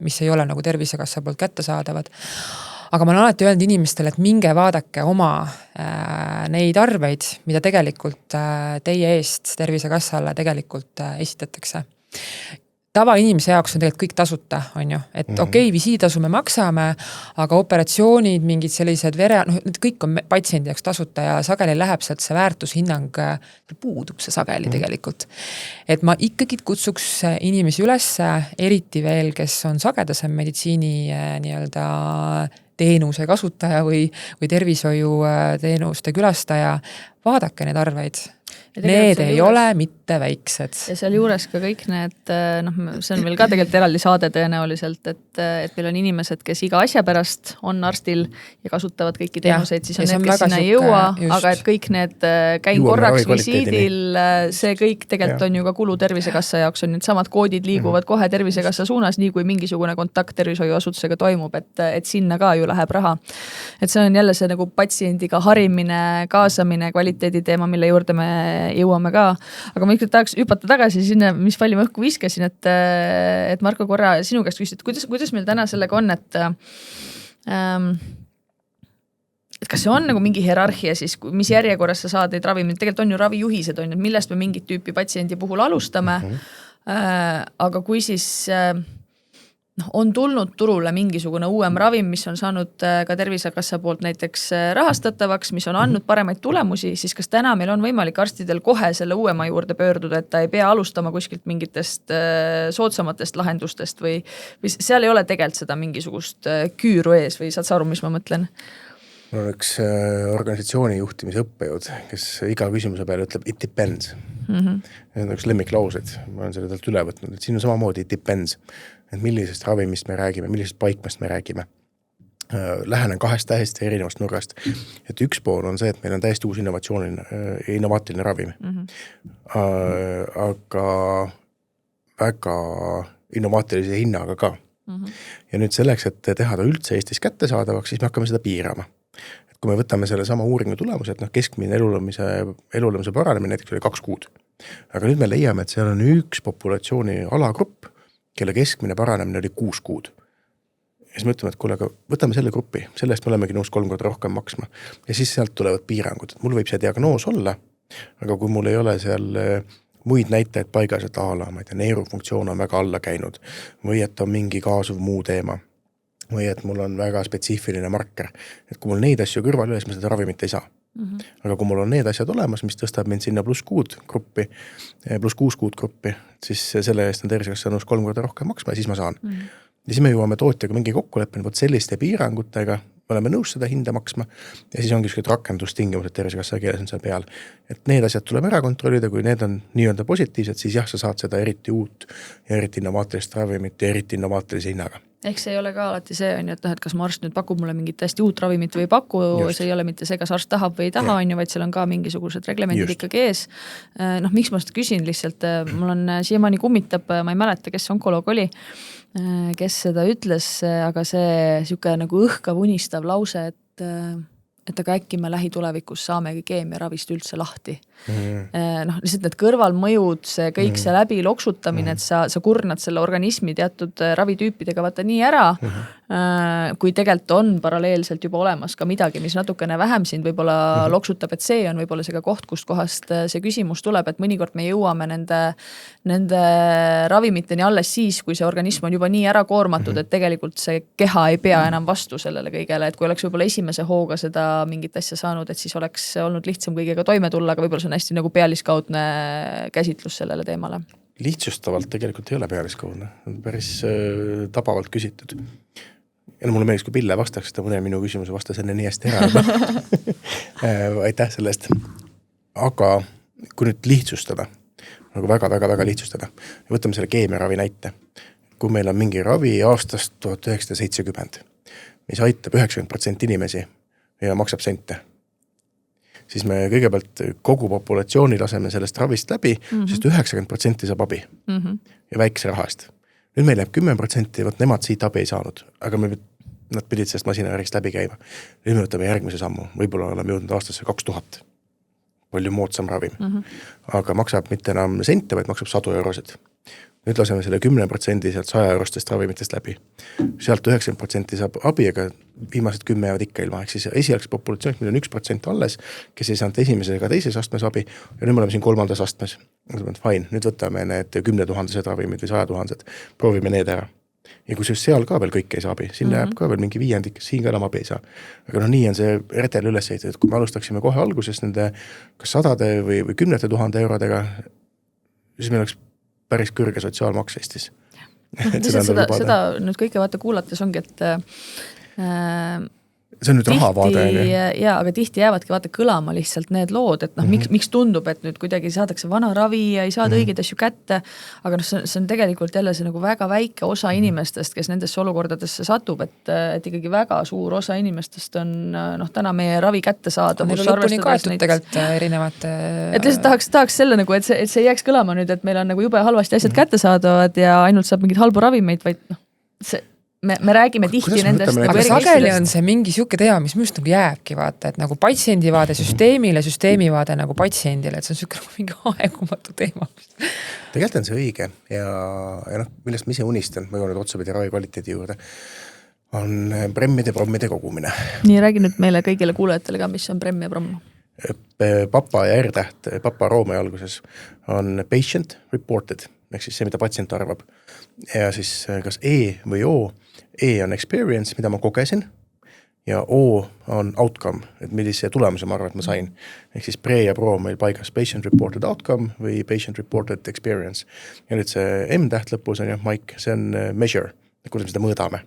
mis ei ole nagu Tervisekassa poolt kättesaadavad. Aga ma olen alati öelnud inimestele, et minge vaadake oma neid arveid, mida tegelikult teie eest Tervisekassale tegelikult esitatakse. Tavainimese jaoks on tegelikult kõik tasuta, on ju, et okei, visiitasu me maksame, aga operatsioonid, mingid sellised need kõik on patsiendi jaoks tasuta ja sageli läheb sealt see väärtushinnang, puudub see sageli tegelikult. Et ma ikkagi kutsuks inimesi üles, eriti veel, kes on sagedasem meditsiini nii-öelda teenuse kasutaja või tervishoiu teenuste külastaja, vaadake need arveid. Need ei ole mitte väiksed. Ja seal juures ka kõik need, see on veel ka tegelikult eraldi saade tõenäoliselt, et meil on inimesed, kes iga asja pärast on arstil ja kasutavad kõiki teenuseid, siis on need, kes sinna ei jõua, aga et kõik need käin korraks visiidil, see kõik tegelikult on ju ka kulu Tervisekassa jaoks, on need samad koodid liiguvad kohe Tervisekassa suunas, nii kui mingisugune kontakt tervishoiuasutusega toimub, et sinna ka ju läheb raha. Et see on jälle see nagu patsiendiga harimine, kaasamine, kvaliteedi teema, mille juurde me jõuame ka, aga ma ikka tahaks hüpata tagasi sinna, mis palju ma õhku viskasin, et Marko korra sinu käest küsid, kuidas meil täna sellega on, et kas see on nagu mingi hierarhia siis, mis järjekorras sa saad neid ravimid, tegelikult on ju ravijuhised, on, millest me mingit tüüpi patsiendi puhul alustame, aga kui siis on tulnud turule mingisugune uuem ravim, mis on saanud ka Tervisekassa poolt näiteks rahastatavaks, mis on andnud paremaid tulemusi, siis kas täna meil on võimalik arstidel kohe selle uuema juurde pöörduda, et ta ei pea alustama kuskilt mingitest soodsamatest lahendustest või seal ei ole tegelikult seda mingisugust küüru ees või saad sa aru, mis ma mõtlen? Mul on üks organisatsiooni juhtimise õppejõud, kes iga küsimuse peale ütleb it depends. Need on üks lemmiklaused, ma olen selle talt üle võtnud, et siin on samamoodi it depends. Et millisest ravimist me räägime, millisest paikmast me räägime. Lähenen kahest täiesti erinevast nurgast. Et üks pool on see, et meil on täiesti uus innovaatiline ravim. Aga väga innovaatilise hinnaga ka. Ja nüüd selleks, et teha ta üldse Eestis kättesaadavaks, siis me hakkame seda piirama. Et kui me võtame selle sama uuringu tulemuse, et keskmine elulemise paranemine näiteks oli 2 kuud. Aga nüüd me leiame, et seal on üks populatsiooni alagrupp, kelle keskmine paranemine oli 6 kuud. Ja siis me ütleme, et kuule, aga võtame selle gruppi, sellest me olemegi nõus 3 korda rohkem maksma. Ja siis sealt tulevad piirangud, et mul võib see diagnoos olla, aga kui mul ei ole seal muid näitajaid paigas, et ma ei tea, neerufunktsioon on väga alla käinud või et on mingi kaasuv muu teema või et mul on väga spetsiifiline marker. Et kui mul neid asju kõrval üles, ma seda ravimit ei saa. Aga kui mul on need asjad olemas, mis tõstab mind sinna +6 gruppi, +6 kuud gruppi, siis selle eest on Tervisekassa nõus 3 korda rohkem maksma ja siis ma saan. Ja siis me jõuame tootjaga mingi kokkuleppeni, selliste piirangutega me oleme nõus seda hinda maksma ja siis ongi rakendustingimused Tervisekassa keeles on seal peal. Et need asjad tuleb ära kontrollida, kui need on nii-öelda positiivsed, siis jah, sa saad seda eriti uut ja eriti innovaatilist ravimit ja eriti innovaatilise hinnaga. Ehk see ei ole ka alati see, on ju, et kas ma arst nüüd pakub mulle mingit täiesti uut ravimit või ei paku, see ei ole mitte see, kas arst tahab või ei taha, on ju, vaid seal on ka mingisugused reglemendid ikkagi ees. Miks ma seda küsin lihtsalt, mul on siiamaani kummitab, ma ei mäleta, kes onkoloog oli, kes seda ütles, aga see siuke nagu õhkav unistav lause, et aga äkki me lähitulevikus saamegi keemiaravist üldse lahti. Lihtsalt need kõrvalmõjud, see kõik see läbi loksutamine, et sa kurnad selle organismi teatud ravitüüpidega vaata nii ära, kui tegelikult on paralleelselt juba olemas ka midagi, mis natukene vähem sind võib-olla loksutab, et see on võib-olla see ka koht, kust kohast see küsimus tuleb, et mõnikord me jõuame nende ravimiteni alles siis, kui see organism on juba nii ära koormatud, et tegelikult see keha ei pea enam vastu sellele kõigele, et kui oleks võib-olla esimese hooga seda mingit asja saanud, et siis oleks olnud lihtsam kõigega toime tulla, aga võib-olla see on hästi nagu pealiskaudne käsitlus sellele teemale. Lihtsustavalt tegelikult ei ole pealiskaudne, päris tabavalt küsitud. Ja mulle meeldis, kui Pille vastaks, ta mõne minu küsimuse vastas enne nii hästi ära. Aitäh selle eest. Aga kui nüüd lihtsustada, nagu väga lihtsustada, ja võtame selle keemiaravi näite. Kui meil on mingi ravi aastast 1970, mis aitab 90% inimesi ja maksab sente, siis me kõigepealt kogu populatsiooni laseme sellest ravist läbi, sest 90% saab abi ja väikse rahast. nüüd meil jääb 10%, võt nemad siit abi ei saanud, aga nad pidid sellest masinavärgist läbi käima. Nüüd me võtame järgmise sammu, võib-olla oleme jõudnud aastasse 2000. Palju moodsam ravim. Aga maksab mitte enam sente, vaid maksab 100 eurosid. Nüüd laseme selle 10% sealt 100 eurostest ravimitest läbi. Sealt 90% saab abi, aga viimased 10 jäävad ikka ilma. Ehk siis esialgses populatsioonis meil on 1% alles, kes ei saanud esimeses ega teises astmes abi ja nüüd me oleme siin 3. astmes. Fine, nüüd võtame need 10 000 ravimid või 100 000, proovime need ära. Ja kui seal ka veel kõik ei saa abi, sinna jääb ka veel mingi viiendik, siin ka enam abi ei saa. Aga nii on see redel üles ehitatud, kui me alustaksime kohe alguses nende kas 100 või 10 000 eurodega, siis meil oleks päris kõrge sotsiaalmaks Eestis. Seda nüüd kõike vaata kuulates ongi, et see on nüüd rahavaade. Jaa, aga tihti jäävadki vaata kõlama lihtsalt need lood, et miks tundub, et nüüd kuidagi saadakse vana ravi ja ei saada õigeid asju kätte, aga see on tegelikult jälle see nagu väga väike osa inimestest, kes nendesse olukordadesse satub, et ikkagi väga suur osa inimestest on täna meie ravi kätte saada. Neil on lõpuni kaetud tegelikult erinevate... Et lihtsalt tahaks selle nagu, et see jääks kõlama nüüd, et meil on nagu jube halvasti asjad kätte saadavad ja ainult saab mingid halbu ravimeid, vaid me räägime tihti nendest nagu aga sageli on see mingi siuke teema, mis minust nagu jääbki vaata, et nagu patsiendivaade süsteemile, süsteemivaade nagu patsiendile, et see on siuke nagu mingi aegumatu teema. Tegelikult on see õige ja millest ma ise unistan, ma jõuan nüüd otsapidi ravi kvaliteedi juurde, on prommide kogumine. Nii räägi nüüd meile kõigile kuulajatele ka, mis on premm ja promm. Papa ja R-täht, papa Roome alguses on patient reported, ehk siis see, mida patsient arvab. Ja siis kas E või O, E on experience, mida ma kogesin, ja O on outcome, et millise tulemuse ma arvan, et ma sain. Ehk siis pre ja pro meil paigas patient reported outcome või patient reported experience. Ja nüüd see M-täht lõpus on Mike, see on measure, kuidas me seda mõõdame.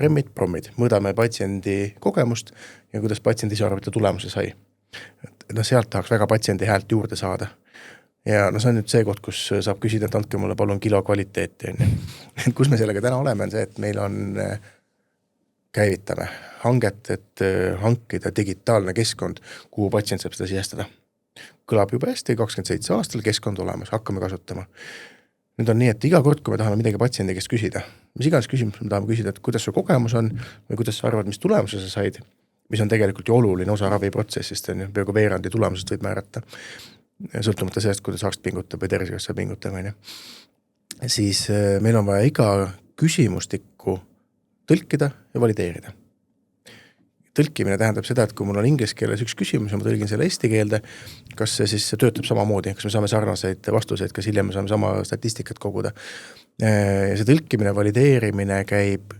Premmid, prommid, mõõdame patsiendi kogemust ja kuidas patsient ise arvab, et ta tulemuse sai. Sealt tahaks väga patsiendi häält juurde saada. Ja see on nüüd see koht, kus saab küsida, et andke mulle palun kilo kvaliteeti. Kus me sellega täna oleme, on see, et meil on käivitame hanget, et hankida digitaalne keskkond, kuhu patsient saab seda sisestada. Kõlab juba hästi, 27 aastal keskkond olemas, hakkame kasutama. Nüüd on nii, et iga kord, kui me tahame midagi patsiendi käest küsida, mis iganes küsimus me tahame küsida, et kuidas su kogemus on või kuidas sa arvad, mis tulemuse sa said, mis on tegelikult ju oluline osa raviprotsessist, peaaegu veerandi tulemusest võib määrata. Sõltumata sellest, kuidas arst pingutab või tervisekassa pingutab. Siis meil on vaja iga küsimustikku tõlkida ja valideerida. Tõlkimine tähendab seda, et kui mul on inglise keeles üks küsimus ja ma tõlgin selle eesti keelde, kas see siis töötab samamoodi, kas me saame sarnaseid vastuseid, kas hiljem me saame sama statistikat koguda. Ja see tõlkimine, valideerimine käib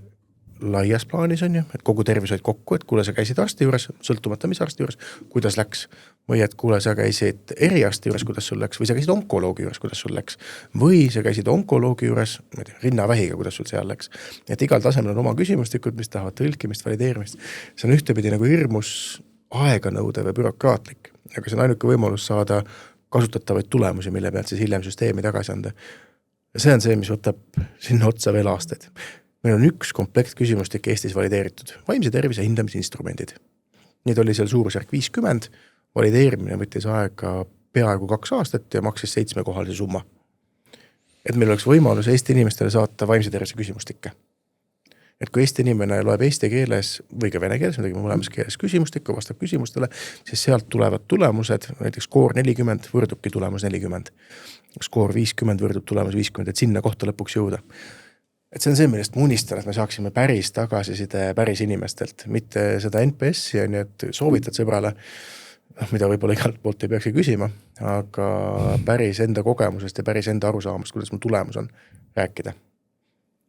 laias plaanis on ju, et kogu tervishoid kokku, et kuule, sa käisid arsti juures, sõltumata mis arsti juures, kuidas läks, või et kuule, sa käisid eriarsti juures, kuidas sul läks, või sa käisid onkoloogi juures, kuidas sul läks, või sa käisid onkoloogi juures, rinnavähiga, kuidas sul seal läks. Et igal tasemel on oma küsimustikud, mis tahavad tõlkimist, valideerimist. See on ühtepidi nagu hirmus aeganõudev ja bürokraatlik, aga see on ainuke võimalus saada kasutatavaid tulemusi, mille pealt siis hiljem süsteemi tagasi anda. Ja see on see, mis võtab sinna otsa veel aastaid. Meil on üks komplekt küsimustik Eestis valideeritud. Vaimse tervise hindamisinstrumendid. Neid oli seal suurusjärk 50. Valideerimine võttis aega peaaegu 2 aastat ja maksis 7-kohalise summa. Et meil oleks võimalus Eesti inimestele saata vaimse tervise küsimustikke. Et kui Eesti inimene loeb eesti keeles või ka vene keeles, midagi mõlemas keeles küsimustikku, vastab küsimustele, siis sealt tulevad tulemused, näiteks skoor 40 võrdubki tulemus 40. Skoor 50 võrdub tulemus 50, et sinna kohta lõpuks jõuda. Et see on see, millest ma unistan, et me saaksime päris tagasiside päris inimestelt, mitte seda NPS-i, et soovitad sõbrale, mida võib-olla igalt poolt ei peakski küsima, aga päris enda kogemusest ja päris enda arusaamast, kuidas mu tulemus on rääkida.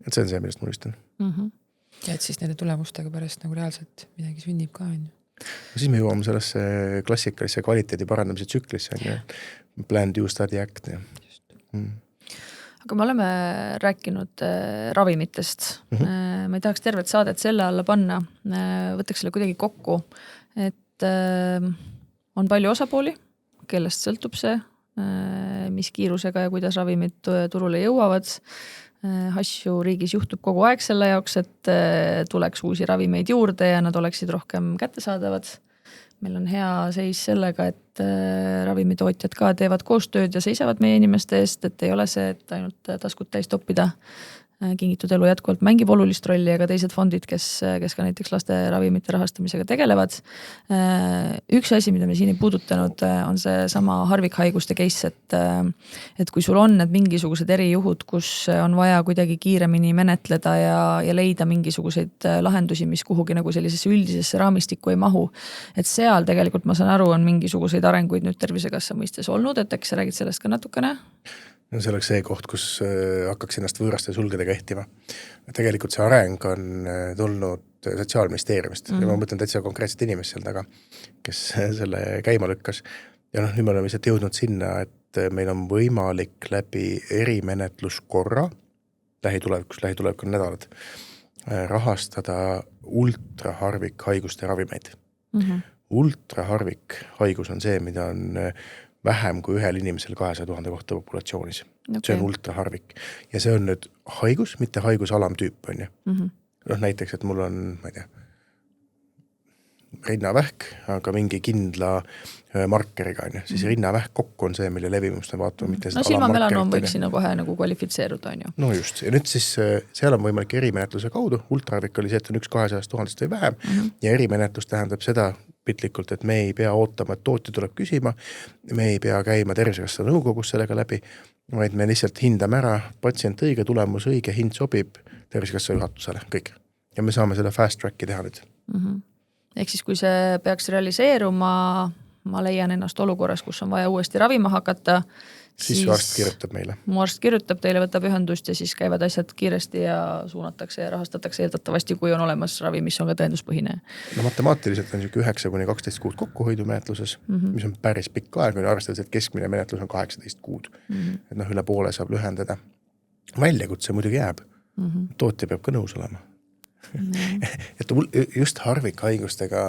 Et see on see, millest ma unistan. Ja et siis nende tulemustega pärast nagu reaalselt midagi sünnib ka, on ju. Siis me jõuame sellesse klassikalisse kvaliteedi parandamise tsüklisse, plan, do, study, act. Aga me oleme rääkinud ravimitest. Ma ei tahaks tervet saadet selle alla panna. Võtaks selle kuidagi kokku, et on palju osapooli, kellest sõltub see, mis kiirusega ja kuidas ravimid turule jõuavad. Asju riigis juhtub kogu aeg selle jaoks, et tuleks uusi ravimeid juurde ja nad oleksid rohkem kättesaadavad. Meil on hea seis sellega, et ravimitootjad ka teevad koostööd ja seisavad meie inimeste eest, et ei ole see, et ainult taskut täis toppida Kingitud elu jätkuvalt mängib olulist rolli ja ka teised fondid, kes ka näiteks laste ravimite rahastamisega tegelevad. Üks asi, mida me siin ei puudutanud, on see sama harvikhaiguste case, et kui sul on need mingisugused erijuhud, kus on vaja kuidagi kiiremini menetleda ja leida mingisuguseid lahendusi, mis kuhugi nagu sellisesse üldisesse raamistikku ei mahu. Et seal tegelikult, ma saan aru, on mingisuguseid arenguid nüüd Tervisekassa mõistes olnud, et äkki sa räägid sellest ka natukene? No see oleks see koht, kus hakkaks ennast võõraste sulgedega ehtima. Tegelikult see areng on tulnud Sotsiaalministeeriumist ja ma mõtlen täitsa konkreetset inimest seal taga, kes selle käima lükkas. Ja nüüd me oleme lihtsalt jõudnud sinna, et meil on võimalik läbi erimenetluskorra, lähitulevik on nädalad, rahastada ultraharvik haiguste ravimeid. Ultraharvik haigus on see, mida on vähem kui ühel inimesel 200 000 kohta populatsioonis. Okay. See on ultraharvik. Ja see on nüüd haigus, mitte haiguse alamtüüp on ju. Näiteks, et mul on, ma ei tea, rinnavähk, aga mingi kindla markeriga on ju. Siis rinnavähk kokku on see, mille levimust me vaatame, mitte seda silmamelanoom võiks sinna kohe nagu kvalifitseeruda on ju. No just. Ja nüüd siis seal on võimalik erimenetluse kaudu. Ultraharvik oli see, et on 200 000 või vähem ja erimenetlus tähendab seda pitlikult, et me ei pea ootama, et tootja tuleb küsima, me ei pea käima Tervisekassa nõukogus sellega läbi, vaid me lihtsalt hindame ära, patsient õige, tulemus õige, hind sobib Tervisekassa juhatusele, kõik. Ja me saame selle fast tracki teha nüüd. Ehk siis, kui see peaks realiseeruma, ma leian ennast olukorras, kus on vaja uuesti ravima hakata, siis arst kirjutab meile. Mu arst kirjutab, teile võtab ühendust ja siis käivad asjad kiiresti ja suunatakse ja rahastatakse eeldatavasti, kui on olemas ravi, mis on ka tõenduspõhine. No matemaatiliselt on 9-12 kuud kokkuhoidu menetluses, mis on päris pikk aeg, kui arvestades, et keskmine menetlus on 18 kuud. Et üle poole saab lühendada. Väljakutse muidugi jääb. Tootja peab ka nõus olema. Et just harvikhaigustega,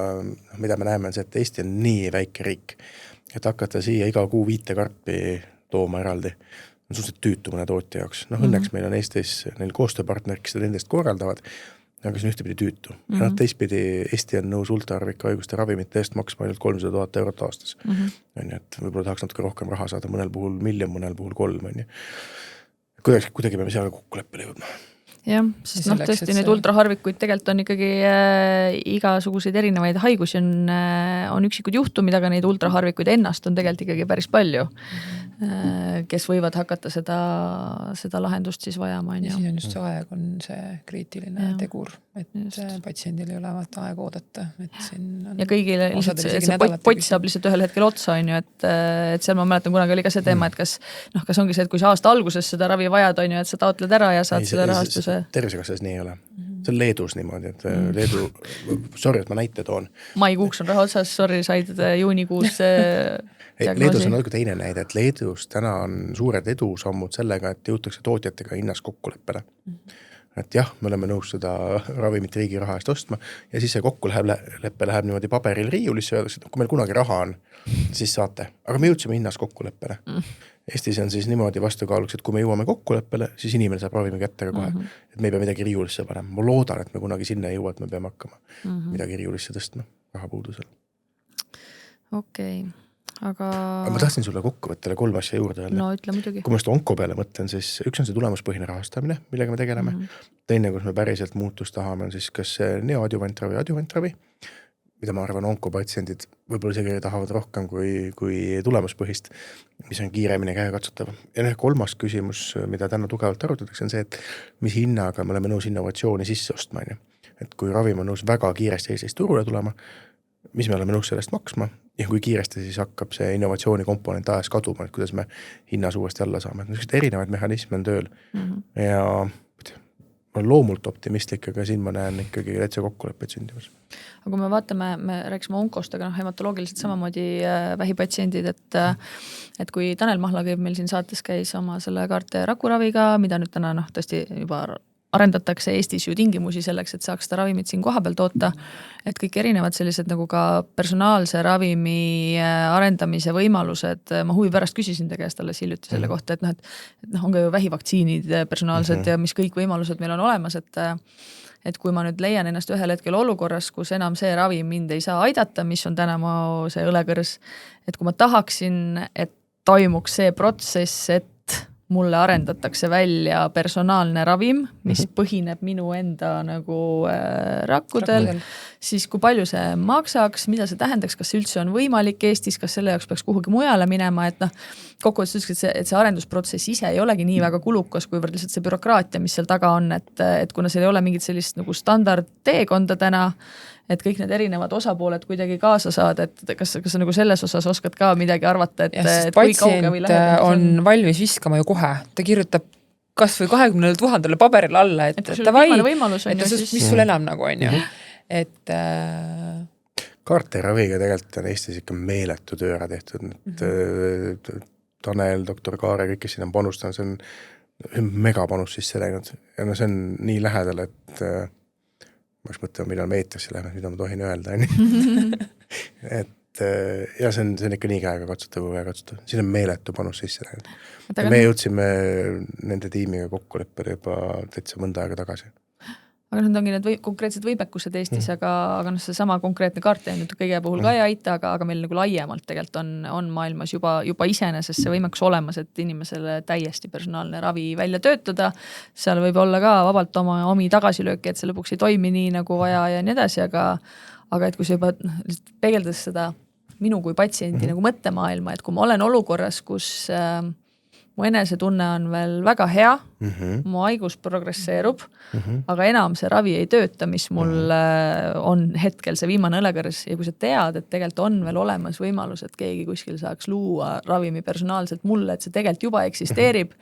mida me näeme, on see, et Eesti on nii väike riik, et hakata siia iga kuu 5 karpi tooma eraldi. On suhteliselt tüütu mõne tootja jaoks. Õnneks meil on Eestis neil koostööpartner, kes seda nendest korraldavad, aga see on ühtepidi tüütu. Ja teistpidi Eesti on nõus ultraharvikhaiguste ravimite eest maksma ainult 300 000 eurot aastas. Et võib-olla tahaks natuke rohkem raha saada, mõnel puhul 1 miljon, mõnel puhul 3. Kuidagi peame seal kokkuleppele jõudma. Jah, sest tõesti neid ultraharvikuid tegelikult on ikkagi igasuguseid erinevaid haigusi on üksikud juhtumid, aga neid ultraharvikuid ennast on tegelikult ikkagi päris palju, kes võivad hakata seda lahendust siis vajama. Ja siin on just see aeg on see kriitiline tegur, et patsiendil ei ole vaata aeg oodata. Ja kõigile lihtsalt see pott saab lihtsalt ühel hetkel otsa, on ju, et seal ma mäletan kunagi oli ka see teema, et kas ongi see, et kui sa aasta alguses seda ravi vajad, on ju, et sa taotled ära ja saad selle rahastuse. Tervisekassas nii ei ole. See on Leedus niimoodi, et Leedu, sorry, et ma näite toon. Maikuuks on raha otsas, sorry, said juunikuus Leedus on natuke teine näide, et Leedus täna on suured edusammud sellega, et jõutakse tootjatega hinnas kokkuleppele. Et jah, me oleme nõus seda ravimit riigi raha eest ostma ja siis see kokkuleppe läheb niimoodi paberil riiulisse ja öeldakse, et kui meil kunagi raha on, siis saate. Aga me jõudsime hinnas kokkuleppele. Eestis on siis niimoodi vastukaaluks, et kui me jõuame kokkuleppele, siis inimene saab ravimi kätte ka kohe. Et me ei pea midagi riiulisse panema. Ma loodan, et me kunagi sinna ei jõua, et me peame hakkama midagi riiulisse tõstma rahapuudusel. Okei. Aga ma tahtsin sulle kokkuvõttele 3 asja juurde. No ütle muidugi. Kui ma seda onko peale mõtlen, siis üks on see tulemuspõhine rahastamine, millega me tegeleme. Teine, kus me päriselt muutust tahame, on siis kas neoadjuvantravi, adjuvantravi, mida ma arvan onkopatsiendid võib-olla isegi tahavad rohkem kui tulemuspõhist, mis on kiiremini käekatsutav. Ja 3. küsimus, mida täna tugevalt arutatakse, on see, et mis hinnaga me oleme nõus innovatsiooni sisse ostma. Et kui ravim on nõus väga kiiresti Eestis turule tulema, mis me oleme nõus sellest maksma ja kui kiiresti siis hakkab see innovatsiooni komponent ajas kaduma, et kuidas me hinnas uuesti alla saame. Erinevaid mehhanisme on tööl ja ma olen loomult optimistlik, aga siin ma näen ikkagi täitsa kokkuleppeid sündimas. Aga kui me vaatame, me rääksime onkost, aga hematoloogiliselt samamoodi vähipatsiendid, et kui Tanel Mahla käib meil siin saates käis oma selle kaarte rakuraviga, mida nüüd täna tõesti juba arendatakse Eestis ju tingimusi selleks, et saaks seda ravimit siin koha peal toota, et kõik erinevad sellised nagu ka personaalse ravimi arendamise võimalused, ma huvi pärast küsisin ta käest alles hiljuti selle kohta, et on ka ju vähivaktsiinid personaalsed ja mis kõik võimalused meil on olemas, et kui ma nüüd leian ennast ühel hetkel olukorras, kus enam see ravim mind ei saa aidata, mis on täna mu see õlekõrs, et kui ma tahaksin, et toimuks see protsess, et mulle arendatakse välja personaalne ravim, mis põhineb minu enda nagu rakkudel, siis kui palju see maksaks, mida see tähendaks, kas see üldse on võimalik Eestis, kas selle jaoks peaks kuhugi mujale minema, et kokkuvõttes ütleski, et see arendusprotsess ise ei olegi nii väga kulukas, kuivõrd lihtsalt see bürokraatia, mis seal taga on, et kuna seal ei ole mingit sellist nagu standardteekonda täna, et kõik need erinevad osapooled kuidagi kaasa saada, et kas sa nagu selles osas oskad ka midagi arvata, et kui kauge või lähedal on valmis viskama ju kohe, ta kirjutab kas või 20 000 paberile alla, et mis sul enam nagu on ju, et kaarteraviga tegelikult on Eestis ikka meeletu töö ära tehtud, Tanel, doktor Kaare, kõik, kes siin on panustanud, see on megapanus sisse läinud ja see on nii lähedal, et ma oleks mõtlema, millal me eetrisse läheme, mida ma tohin öelda, et ja see on ikka nii käega katsutav, siin on meeletu panus sisse läinud. Ja me jõudsime nende tiimiga kokkuleppele juba täitsa mõnda aega tagasi. Aga need ongi need konkreetsed võimekused Eestis, aga see sama konkreetne kaart nüüd kõige puhul ka ei aita, aga meil nagu laiemalt tegelikult on maailmas juba iseenesest see võimekus olemas, et inimesele täiesti personaalne ravi välja töötada. Seal võib olla ka vabalt omi tagasilööki, et see lõpuks ei toimi nii nagu vaja ja nii edasi, aga et kui see juba peegeldas seda minu kui patsiendi nagu mõttemaailma, et kui ma olen olukorras, kus mu enesetunne on veel väga hea, mu haigus progresseerub, aga enam see ravi ei tööta, mis mul on hetkel see viimane õlekõrs ja kui sa tead, et tegelikult on veel olemas võimalus, et keegi kuskil saaks luua ravimi personaalselt mulle, et see tegelikult juba eksisteerib,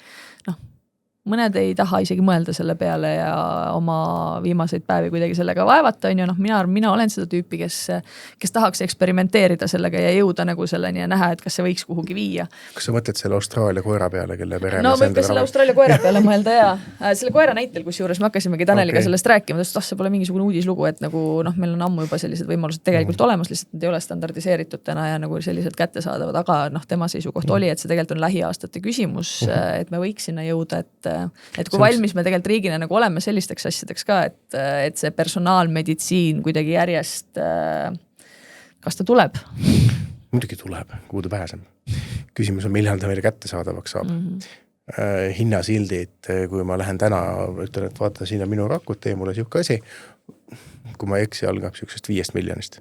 mõned ei taha isegi mõelda selle peale ja oma viimaseid päevi kuidagi sellega vaevata, on ju, mina olen seda tüüpi, kes tahaks eksperimenteerida sellega ja jõuda nagu selleni ja näha, et kas see võiks kuhugi viia. Kas sa mõtled selle Austraalia koera peale, kelle pere? No võib ka selle Austraalia koera peale mõelda ja selle koera näitel, kus juures me hakkasimegi Taneliga sellest rääkima, see pole mingisugune uudislugu, et nagu meil on ammu juba sellised võimalused tegelikult olemas, lihtsalt need ei ole standardiseeritud täna ja nagu sellised kättesaadavad, aga tema seisukoht oli, et see tegelikult on lähiaastate küsimus, et me võiks sinna jõuda, et kui valmis me tegelikult riigina nagu oleme sellisteks asjadeks ka, et see personaalmeditsiin kuidagi järjest, kas ta tuleb? Muidugi tuleb, kuhu ta pääseb. Küsimus on, millal ta meile kättesaadavaks saab. Hinnasildid, kui ma lähen täna, ütlen, et vaata, siin on minu rakud, tee mulle siuke asi, kui ma eksi, algab siuksest 5 miljonist.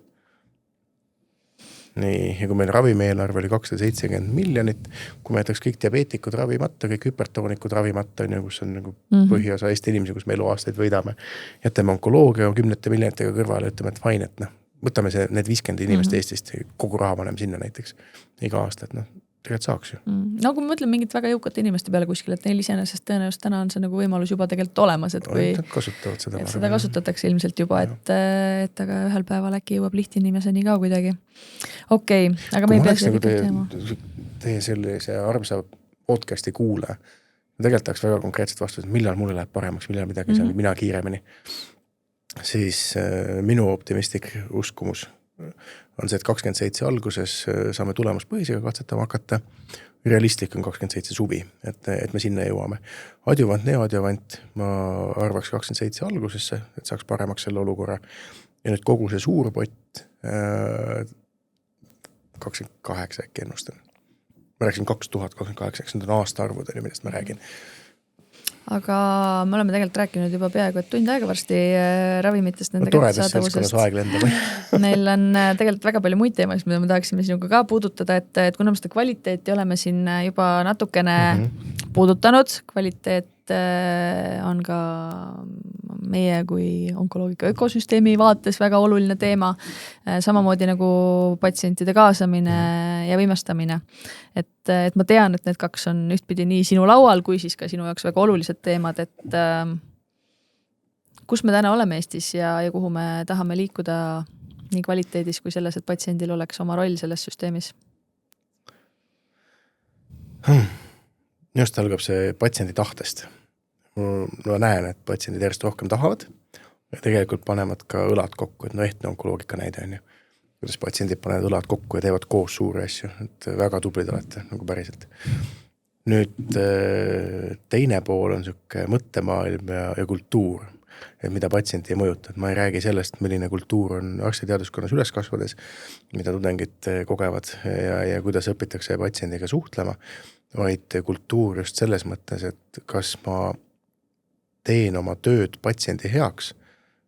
Nii, ja kui meil ravimieelarve oli 270 miljonit, kui me jätaks kõik diabeetikud ravimata, kõik hüpertoonikud ravimata, kus on nagu põhiosa Eesti inimesi, kus me eluaastaid võidame, jätame onkoloogia 10 miljonitega kõrvale, ütleme, et fine, et võtame need 50 inimest Eestist, kogu raha paneme sinna näiteks iga aasta, et tegelikult saaks ju. No kui ma mõtlen mingit väga jõukate inimeste peale kuskil, et neil iseenesest tõenäoliselt täna on see nagu võimalus juba tegelikult olemas, et kui seda kasutatakse ilmselt juba, et aga ühel päeval äkki jõuab lihtinimeseni ka kuidagi. Okei, aga me ei pea seda pikalt teema. Teie sellise armsa podcasti kuule, tegelikult tahaks väga konkreetset vastust, millal mulle läheb paremaks, millal midagi saab, mina kiiremini. Siis minu optimistlik uskumus on see, et 27 alguses saame tulemuspõhisega katsetama hakata. Realistlik on 27 suvi, et me sinna jõuame. Adjuvant, neoadjuvant, ma arvaks 27 algusesse, et saaks paremaks selle olukorra. Ja nüüd kogu see suur pott 28 äkki ennustan. Ma rääksin 2028, eks need on aastaarvud, millest ma räägin. Aga me oleme tegelikult rääkinud juba peaaegu, et tund aega varsti ravimitest nende kättesaadavusest. Meil on tegelikult väga palju muid teemasid, mida me tahaksime sinuga ka puudutada, et kuna me seda kvaliteeti oleme siin juba natukene puudutanud, kvaliteet on ka meie kui onkoloogika ökosüsteemi vaates väga oluline teema, samamoodi nagu patsientide kaasamine ja võimestamine. Et ma tean, et need kaks on ühtpidi nii sinu laual, kui siis ka sinu jaoks väga olulised teemad, et kus me täna oleme Eestis ja kuhu me tahame liikuda nii kvaliteedis kui selles, et patsiendil oleks oma roll selles süsteemis? Just algab see patsiendi tahtest. Ma näen, et patsiendid järjest rohkem tahavad ja tegelikult panevad ka õlad kokku, et ehtne onkoloogika näide on ju. Kuidas patsiendid panevad õlad kokku ja teevad koos suuri asju, et väga tublid olete nagu päriselt. Nüüd teine pool on siuke mõttemaailm ja kultuur, et mida patsienti ei mõjuta. Ma ei räägi sellest, milline kultuur on arstiteaduskonnas üles kasvades, mida tudengid kogevad ja kuidas õpitakse patsiendiga suhtlema, vaid kultuur just selles mõttes, et kas ma teen oma tööd patsiendi heaks,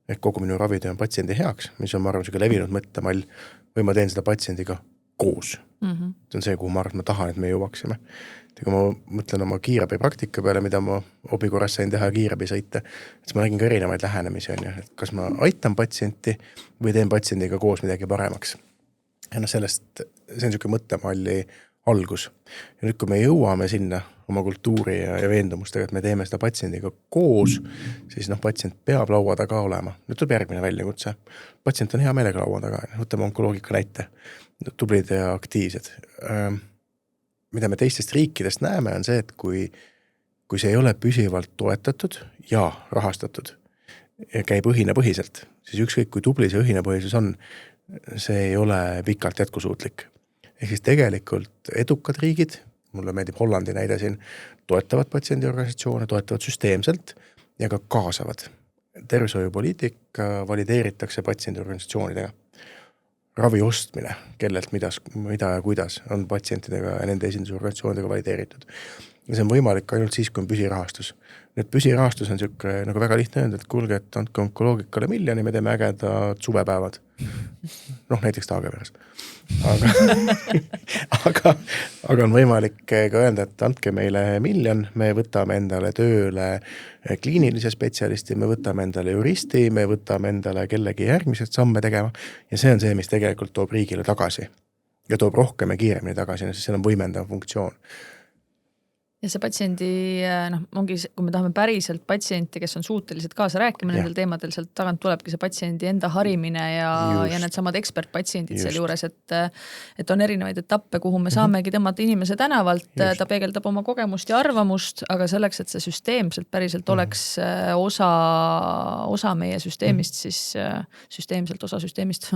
ehk kogu minu ravitöö on patsiendi heaks, mis on, ma arvan, levinud mõttemall, või ma teen seda patsiendiga koos. See on see, kuhu ma arvan, et ma tahan, et me jõuaksime. Kui ma mõtlen oma kiirabi praktika peale, mida ma obikorras sain teha kiirabi sõita, siis ma nägin ka erinevaid lähenemisi, et kas ma aitan patsienti või teen patsiendiga koos midagi paremaks. Ja sellest, see on niisugune mõttemalli algus. Ja nüüd, kui me jõuame sinna oma kultuuri ja veendumustega, et me teeme seda patsiendiga koos, siis patsient peab laua taga olema. Nüüd tuleb järgmine väljakutse. Patsient on hea meelega laua taga. Võtame onkoloogika näite. Tublid ja aktiivsed. Mida me teistest riikidest näeme, on see, et kui see ei ole püsivalt toetatud ja rahastatud ja käib õhinapõhiselt, siis ükskõik kui tubli see õhinapõhisus on, see ei ole pikalt jätkusuutlik. Ehk siis tegelikult edukad riigid, mulle meeldib Hollandi näide siin, toetavad patsiendiorganisatsioone, toetavad süsteemselt ja ka kaasavad. Tervishoiupoliitika valideeritakse patsiendiorganisatsioonidega. Ravi ostmine, kellelt mida ja kuidas on patsientidega ja nende esindusorganisatsioonidega valideeritud. Ja see on võimalik ainult siis, kui on püsirahastus. Nüüd püsirahastus on niisugune nagu väga lihtne öelda, et kuulge, et andke onkoloogikale 1 miljoni, me teeme ägedad suvepäevad. Näiteks Taageveres. Aga on võimalik ka öelda, et andke meile 1 miljon, me võtame endale tööle kliinilise spetsialisti, me võtame endale juristi, me võtame endale kellegi järgmised samme tegema ja see on see, mis tegelikult toob riigile tagasi ja toob rohkem ja kiiremini tagasi, sest seal on võimendav funktsioon. Ja see patsiendi, ongi, kui me tahame päriselt patsienti, kes on suutelised kaasa rääkima nendel teemadel, sealt tagant tulebki see patsiendi enda harimine ja need samad ekspertpatsiendid seal juures, et on erinevaid etappe, kuhu me saamegi tõmmata inimese tänavalt, ta peegeldab oma kogemust ja arvamust, aga selleks, et see süsteemselt päriselt oleks osa meie süsteemist, siis süsteemselt osa süsteemist,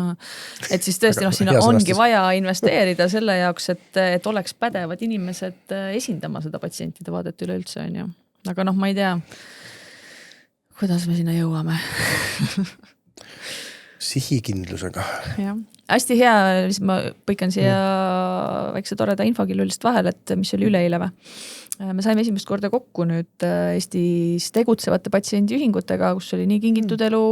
et siis tõesti, siin ongi vaja investeerida selle jaoks, et oleks pädevad inimesed esindama seda patsientide vaadet üleüldse on ju. Aga ma ei tea, kuidas me sinna jõuame. Sihikindlusega. Ja. Hästi hea, ma põikan siia väikse toreda infokillulist vahel, et mis oli üleeile või. Me saime esimest korda kokku nüüd Eestis tegutsevate patsiendiühingutega, kus oli nii Kingitud Elu,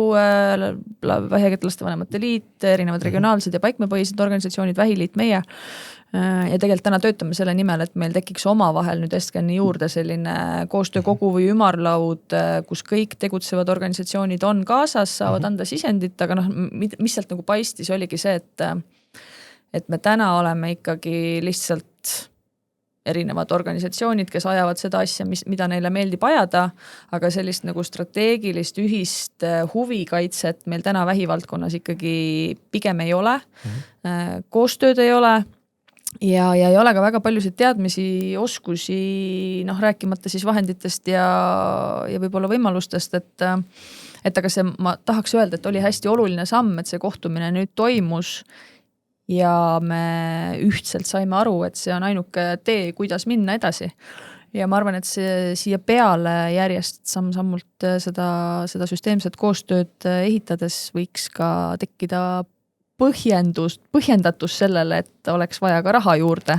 Vähihäirete lastevanemate liit, erinevad regionaalsed ja paikmepõhised organisatsioonid, Vähiliit, meie. Ja tegelikult täna töötame selle nimel, et meil tekiks omavahel nüüd Estkeni juurde selline koostöökogu või ümarlaud, kus kõik tegutsevad organisatsioonid on kaasas, saavad anda sisendit, aga mis sealt nagu paistis oligi see, et me täna oleme ikkagi lihtsalt erinevad organisatsioonid, kes ajavad seda asja, mida neile meeldib ajada, aga sellist nagu strateegilist ühist huvikaitset meil täna vähivaldkonnas ikkagi pigem ei ole, koostööd ei ole, ja ei ole ka väga paljusid teadmisi, oskusi, rääkimata siis vahenditest ja võib-olla võimalustest, et aga see, ma tahaks öelda, et oli hästi oluline samm, et see kohtumine nüüd toimus ja me ühtselt saime aru, et see on ainuke tee, kuidas minna edasi. Ja ma arvan, et see siia peale järjest samm-sammult seda süsteemset koostööd ehitades võiks ka tekkida põhjendatus sellele, et oleks vaja ka raha juurde.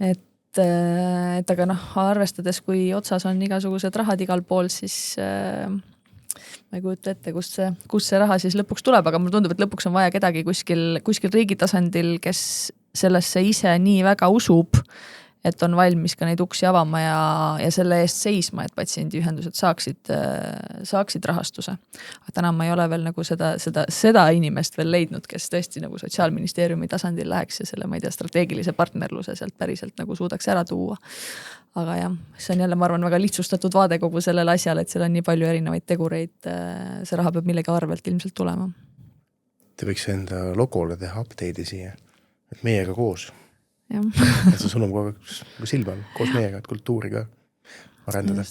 Et aga arvestades, kui otsas on igasugused rahad igal pool, siis ma ei kujuta ette, kust see raha siis lõpuks tuleb, aga mulle tundub, et lõpuks on vaja kedagi kuskil riigi tasandil, kes sellesse ise nii väga usub, et on valmis ka neid uksi avama ja selle eest seisma, et patsiendiühendused saaksid rahastuse. Aga täna ma ei ole veel nagu seda inimest veel leidnud, kes tõesti nagu Sotsiaalministeeriumi tasandil läheks ja selle, ma ei tea, strateegilise partnerluse sealt päriselt nagu suudaks ära tuua. Aga jah, see on jälle, ma arvan, väga lihtsustatud vaade kogu sellele asjale, et seal on nii palju erinevaid tegureid, see raha peab millegi arvelt ilmselt tulema. Te võiks enda logole teha update'i siia, et meiega koos. Et see sõnum kogu silmal koos meiega, et kultuuriga arendada.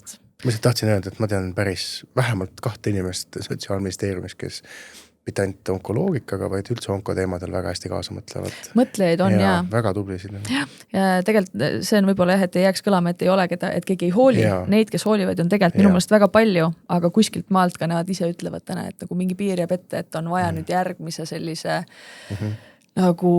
Ma tahtsin öelda, et ma tean päris vähemalt 2 inimest Sotsiaalministeeriumis, kes mitte ainult onkoloogikaga, vaid üldse onkoteemadel väga hästi kaasa mõtlevad. Mõtlejaid on, ja. Väga tublisid. Ja tegelikult see on võib-olla et ei jääks kõlama, et ei ole et keegi ei hooli. Neid, kes hoolivad, on tegelikult minu meelest väga palju, aga kuskilt maalt ka nad ise ütlevad täna, et nagu mingi piir jääb ette, et on vaja nüüd järgmise sellise nagu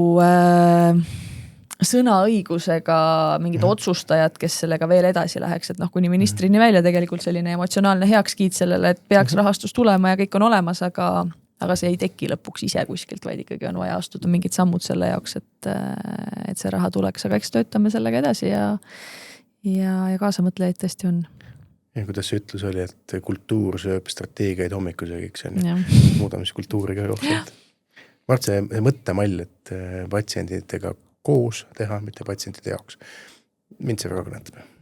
sõnaõigusega mingid otsustajad, kes sellega veel edasi läheks, et noh, kuni ministrini välja tegelikult selline emotsionaalne heakskiit sellele, et peaks rahastus tulema ja kõik on olemas, aga see ei teki lõpuks ise kuskilt, vaid ikkagi on vaja astuda mingid sammud selle jaoks, et see raha tuleks, aga eks töötame sellega edasi ja kaasamõtlejaid tõesti on. Ja kuidas see ütlus oli, et kultuur sööb strateegiaid hommikusöögiks, muudame siis kultuuri ka jooksvalt. Mart, see mõttemall, et patsientidega koos teha, mitte patsientide jaoks. Mind see väga kõnetab.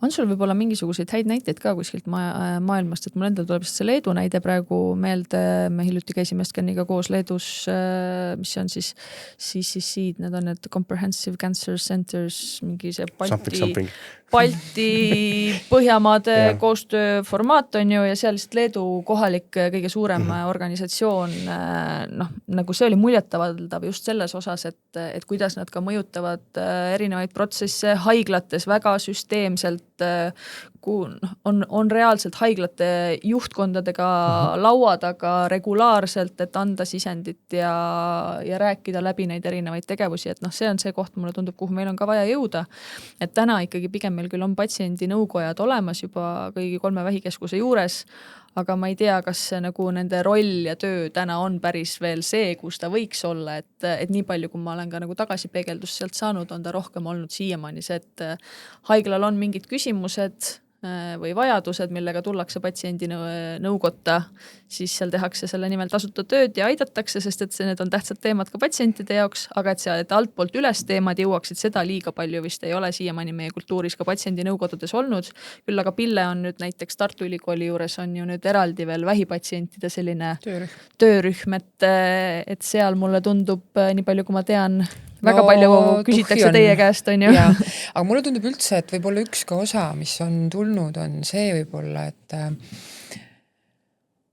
On sul võib-olla mingisuguseid häid näiteid ka kuskilt maailmast, et mul endal tuleb see Leedu näide praegu meelde, me hiljuti käisime Eskaniga koos Leedus, mis on siis CCC, need on need Comprehensive Cancer Centers, mingi see Balti Põhjamaade koostööformaat on ju ja seal lihtsalt Leedu kohalik kõige suurem organisatsioon, noh, nagu see oli muljetavaldav just selles osas, et kuidas nad ka mõjutavad erinevaid protsesse haiglates väga süsteemselt, on reaalselt haiglate juhtkondadega laua taga regulaarselt, et anda sisendit ja rääkida läbi neid erinevaid tegevusi, et noh, see on see koht, mulle tundub, kuhu meil on ka vaja jõuda. Et täna ikkagi pigem meil küll on patsiendi nõukojad olemas juba kõigi 3 vähikeskuse juures, aga ma ei tea, kas see nagu nende roll ja töö täna on päris veel see, kus ta võiks olla, et nii palju, kui ma olen ka nagu tagasipeegeldust sealt saanud, on ta rohkem olnud siiamaani see, et haiglal on mingid küsimused või vajadused, millega tullakse patsiendi nõukotta, siis seal tehakse selle nimel tasuta tööd ja aidatakse, sest et need on tähtsad teemad ka patsientide jaoks, aga et altpoolt üles teemad jõuaksid, seda liiga palju vist ei ole siiamaani meie kultuuris ka patsiendi nõukodades olnud. Küll aga Pille on nüüd näiteks Tartu Ülikooli juures on ju nüüd eraldi veel vähipatsientide selline töörühm, et seal mulle tundub, nii palju kui ma tean, väga palju küsitakse teie käest, on ju. Aga mulle tundub üldse, et võib-olla üks ka osa, mis on tulnud, on see võib-olla, et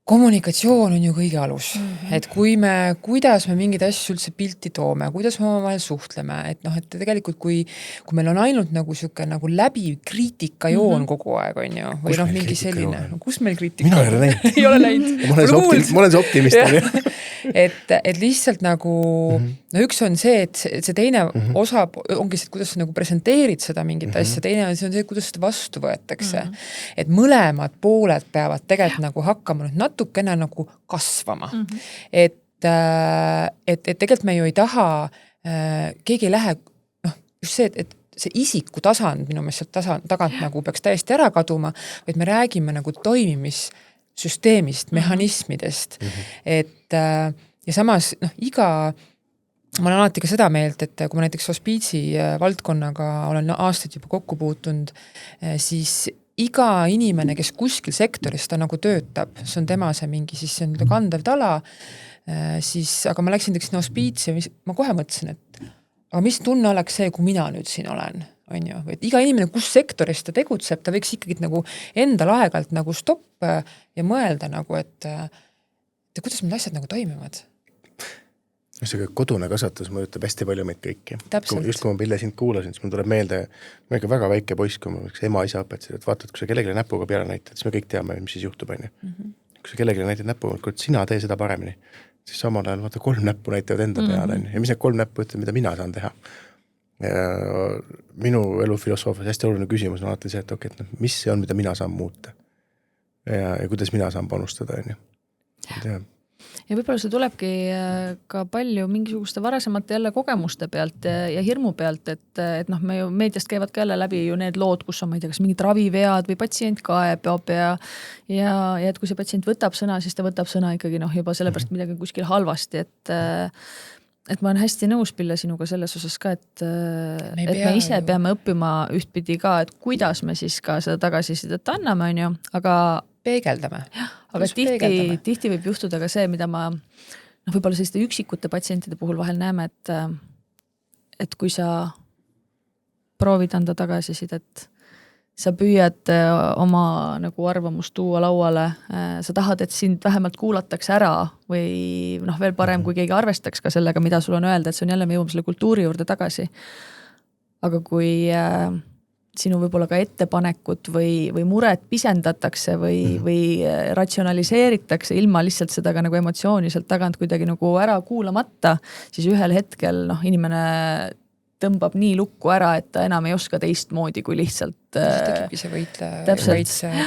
kommunikatsioon on ju kõige alus. Et kuidas me mingid asju üldse pilti toome, kuidas me omavahel suhtleme, et noh, et tegelikult kui meil on ainult nagu siuke nagu läbi kriitikajoon kogu aeg, on ju, või noh, mingi selline, kus meil kriitika mina ei ole näinud. Ei ole näinud. Ma olen see optimist. et lihtsalt nagu, no üks on see, et see teine osa ongi see, kuidas sa nagu presenteerid seda mingit asja, teine on see, kuidas seda vastu võetakse. Et mõlemad pooled peavad tegelikult nagu hakkama natukene nagu kasvama. Et tegelikult me ju ei taha, keegi ei lähe, noh, just see, et see isiku tasand minu meelest sealt tagant nagu peaks täiesti ära kaduma, vaid me räägime nagu toimimissüsteemist, mehhanismidest, et ja samas noh, ma olen alati ka seda meelt, et kui ma näiteks hospiitsi valdkonnaga olen aastaid juba kokku puutunud, siis iga inimene, kes kuskil sektoris ta nagu töötab, see on tema see mingi siis see on kandev tala, siis, aga ma läksin sinna hospiitsi ja ma kohe mõtlesin, et aga mis tunne oleks see, kui mina nüüd siin olen, on ju, et iga inimene, kus sektoris ta tegutseb, ta võiks ikkagi nagu endal aegalt nagu stopp ja mõelda nagu, et kuidas need asjad nagu toimivad. See kodune kasvatus mõjutab hästi palju meid kõiki. Just kui ma Pille sind kuulasin, siis mul tuleb meelde, ma ikka väga väike poiss, kui ma ema-isa õpetasid, et vaatad, kui sa kellelegi näpuga peale näitad, siis me kõik teame, mis siis juhtub. Kui sa kellelegi näitad näpuga, kui sina tee seda paremini, siis samal ajal vaata 3 näppu näitavad enda peale. Ja mis need 3 näppu ütleb, mida mina saan teha. Ja minu elufilosoofis hästi oluline küsimus on alati see, et okei, et mis see on, mida mina saan muuta ja kuidas mina saan panustada. Ja võib-olla see tulebki ka palju mingisuguste varasemate jälle kogemuste pealt ja hirmu pealt, et noh, me ju meediast käivad ka jälle läbi ju need lood, kus on, ma ei tea, kas mingid ravivead või patsient kaebab ja et kui see patsient võtab sõna, siis ta võtab sõna ikkagi noh, juba sellepärast midagi kuskil halvasti, et ma olen hästi nõus, Pille, sinuga selles osas ka, et me ise peame õppima ühtpidi ka, et kuidas me siis ka seda tagasisidet anname, on ju, aga peegeldame. Aga tihti võib juhtuda ka see, mida ma võib-olla selliste üksikute patsientide puhul vahel näeme, et kui sa proovid anda tagasisidet, sa püüad oma nagu arvamust tuua lauale, sa tahad, et sind vähemalt kuulatakse ära või noh, veel parem, kui keegi arvestaks ka sellega, mida sul on öelda, et see on jälle, me jõuame selle kultuuri juurde tagasi. Aga kui sinu võib-olla ka ettepanekut või muret pisendatakse või ratsionaliseeritakse ilma lihtsalt seda ka nagu emotsiooni sealt tagant kuidagi nagu ära kuulamata, siis ühel hetkel noh, inimene tõmbab nii lukku ära, et ta enam ei oska teistmoodi kui lihtsalt siis tekibki see võitse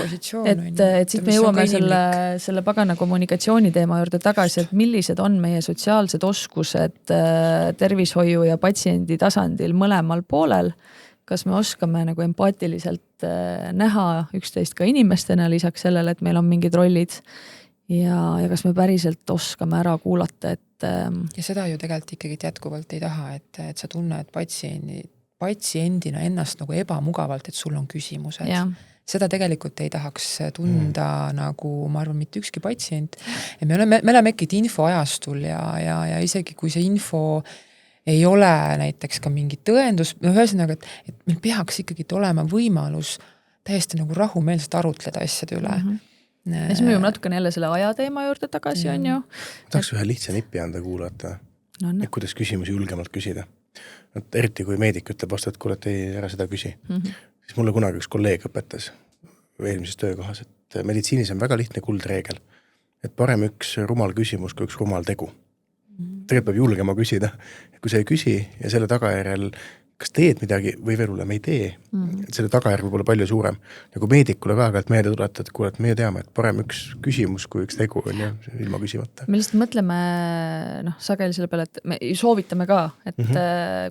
positsioon. Et siit me jõuame selle pagana kommunikatsiooni teema juurde tagasi, et millised on meie sotsiaalsed oskused tervishoiu ja patsiendi tasandil mõlemal poolel. Kas me oskame nagu empaatiliselt näha üksteist ka inimestena lisaks sellele, et meil on mingid rollid ja kas me päriselt oskame ära kuulata, et ja seda ju tegelikult ikkagi jätkuvalt ei taha, et sa tunned patsiendina ennast nagu ebamugavalt, et sul on küsimused. Ja. Seda tegelikult ei tahaks tunda nagu, ma arvan, mitte ükski patsient. Me oleme äkki infoajastul ja isegi kui see info ei ole näiteks ka mingi tõendus, ühesõnaga, et meil peaks ikkagi olema võimalus täiesti nagu rahumeelselt arutleda asjade üle. Ja siis me jõuame natukene jälle selle ajateema juurde tagasi, on ju. Tahaks ühe lihtsa nipi anda kuulata, et kuidas küsimusi julgemalt küsida. Eriti kui meedik ütleb vastu, et kuule, et ei ära seda küsi. Siis mulle kunagi üks kolleeg õpetas eelmises töökohas, et meditsiinis on väga lihtne kuldreegel, et parem üks rumal küsimus kui üks rumal tegu. Tegelikult peab julgema küsida. Kui sa ei küsi ja selle tagajärjel kas teed midagi või veel hullem ei tee, et selle tagajärg võib olla palju suurem. Ja kui meedikule ka aeg-ajalt meelde tuletada, et kuule, et me teame, et parem üks küsimus kui üks tegu on ja ilma küsimata. Me lihtsalt mõtleme sageli selle peale, et me soovitame ka, et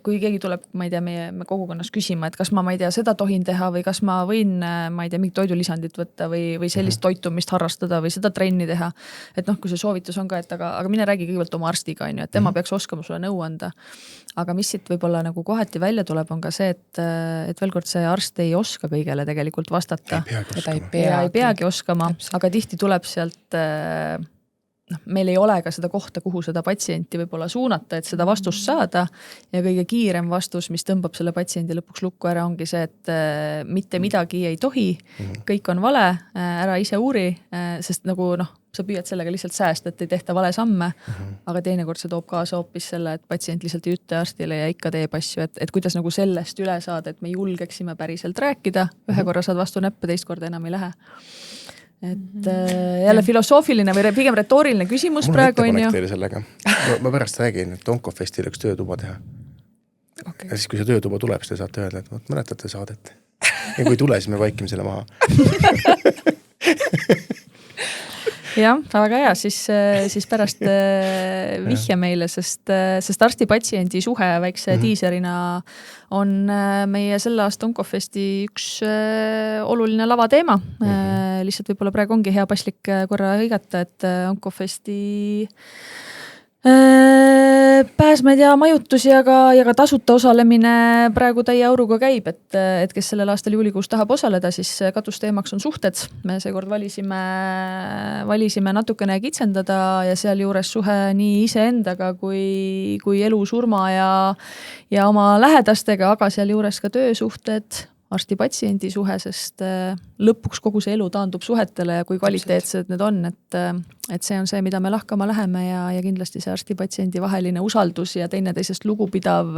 kui keegi tuleb, ma ei tea, meie kogukonnas küsima, et kas ma ei tea, seda tohin teha või kas ma võin, ma ei tea, mingit toidulisandit võtta või sellist toitumist harrastada või seda trenni teha. Et kui see soovitus on ka, et aga mine räägi kõigepealt oma arstiga, on ju, et tema peaks oskama sulle nõu anda. Aga mis siit võib-olla nagu kohati välja tuleb, on ka see, et veel kord see arst ei oska kõigele tegelikult vastata. Ei peagi oskama, aga tihti tuleb sealt, meil ei ole ka seda kohta, kuhu seda patsienti võib-olla suunata, et seda vastust saada ja kõige kiirem vastus, mis tõmbab selle patsiendi lõpuks lukku ära, ongi see, et mitte midagi ei tohi, kõik on vale, ära ise uuri, sest nagu sa püüad sellega lihtsalt säästa, et ei tehta vale samme, aga teinekord see toob kaasa hoopis selle, et patsient lihtsalt ei ütle arstile ja ikka teeb asju, et kuidas nagu sellest üle saada, et me julgeksime päriselt rääkida, ühe korra saad vastu näppe, teist korda enam ei lähe. Et jälle filosoofiline või pigem retooriline küsimus praegu on ju. Mul on ettepanek teile sellega. Ma pärast räägin, et Onkofestil üks töötuba teha. Okay. Ja siis kui see töötuba tuleb, siis te saate öelda, et mõnetate saadet. Ja kui tule, siis me vaikime selle maha. Jah, väga hea, siis pärast vihja meile, sest arsti-patsiendi suhe väikse tiiserina on meie selle aasta Onkofesti üks oluline lavateema. Lihtsalt võib-olla praegu ongi hea paslik korra hõigata, et Onkofesti pääsmed ja majutus ja ka tasuta osalemine praegu täie auruga käib, et kes sellel aastal juulikuus tahab osaleda, siis katusteemaks on suhted. Me seekord valisime natukene kitsendada ja seal juures suhe nii iseendaga kui elu, surma ja oma lähedastega, aga seal juures ka töösuhted, arsti-patsiendi suhe, sest lõpuks kogu see elu taandub suhetele ja kui kvaliteetsed need on, et see on see, mida me lahkama läheme ja kindlasti see arsti-patsiendi vaheline usaldus ja teineteisest lugupidav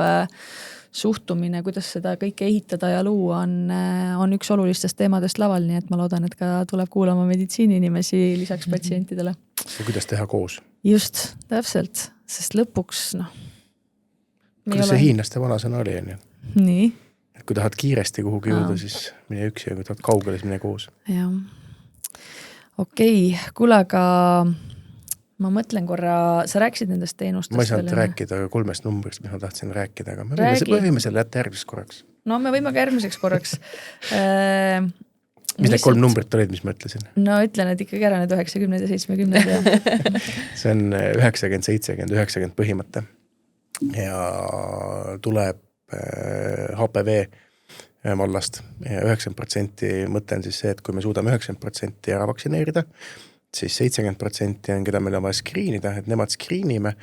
suhtumine, kuidas seda kõike ehitada ja luua on üks olulistest teemadest laval, nii et ma loodan, et ka tuleb kuulama meditsiini-inimesi lisaks patsientidele. Ja kuidas teha koos? Just, täpselt, sest lõpuks kuidas see hiinlaste vanasõna oli, on ju? Nii. Kui tahad kiiresti kuhugi jõuda, siis mine üksi ja kui tahad kaugele, siis mine koos. Jah. Okei, kuule, aga ma mõtlen korra, sa rääkisid nendest teenustest. Ma ei saanud rääkida 3 numbrist, mis ma tahtsin rääkida, aga me võime selle jätta järgmiseks korraks. No me võime ka järgmiseks korraks. Mis need 3 numbrit olid, mis ma ütlesin? No ütlen, et ikkagi ära need 90 ja 70. See on 90, 70, 90 põhimõte. Ja tuleb HPV vallast ja 90% mõte on siis see, et kui me suudame 90% ära vaktsineerida, siis 70% on, keda meil on vaja skriinida, et nemad skriinime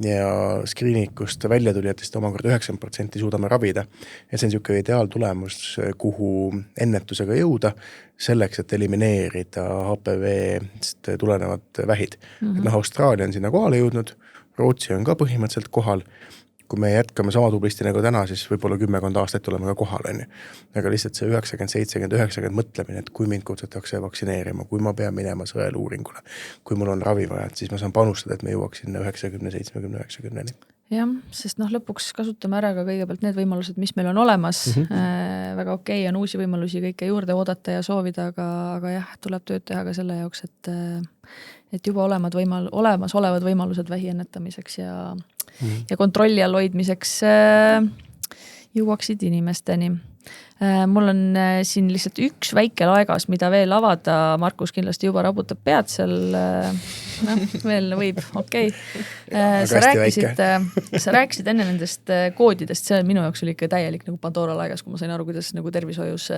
ja skriinikust väljatulijatest omakorda 90% suudame ravida. Ja see on niisugune ideaaltulemus, kuhu ennetusega jõuda selleks, et elimineerida HPV tulenevad vähid. Et Austraalia on sinna kohale jõudnud, Rootsi on ka põhimõtteliselt kohal. kui me jätkame sama tublisti nagu täna, siis võib-olla 10 aastat tuleme ka kohal, on ju. Aga lihtsalt see 90, 70, 90 mõtlemine, et kui mind kutsutakse vaktsineerima, kui ma pean minema sõeluuringule, kui mul on ravi vaja, siis ma saan panustada, et me jõuaks sinna 90, 70, 90-ni. Jah, sest lõpuks kasutame ära ka kõigepealt need võimalused, mis meil on olemas. Väga okei on uusi võimalusi kõike juurde oodata ja soovida, aga jah, tuleb tööd teha ka selle jaoks, et juba olemas olevad võimalused vähiennetamiseks ja kontrolli all hoidmiseks jõuaksid inimesteni. Mul on siin lihtsalt üks väike laegas, mida veel avada. Markus kindlasti juba raputab pead seal. Veel võib, okei. Sa rääkisid enne nendest koodidest, see minu jaoks oli ikka täielik nagu Pandora laegas, kui ma sain aru, kuidas nagu tervishoius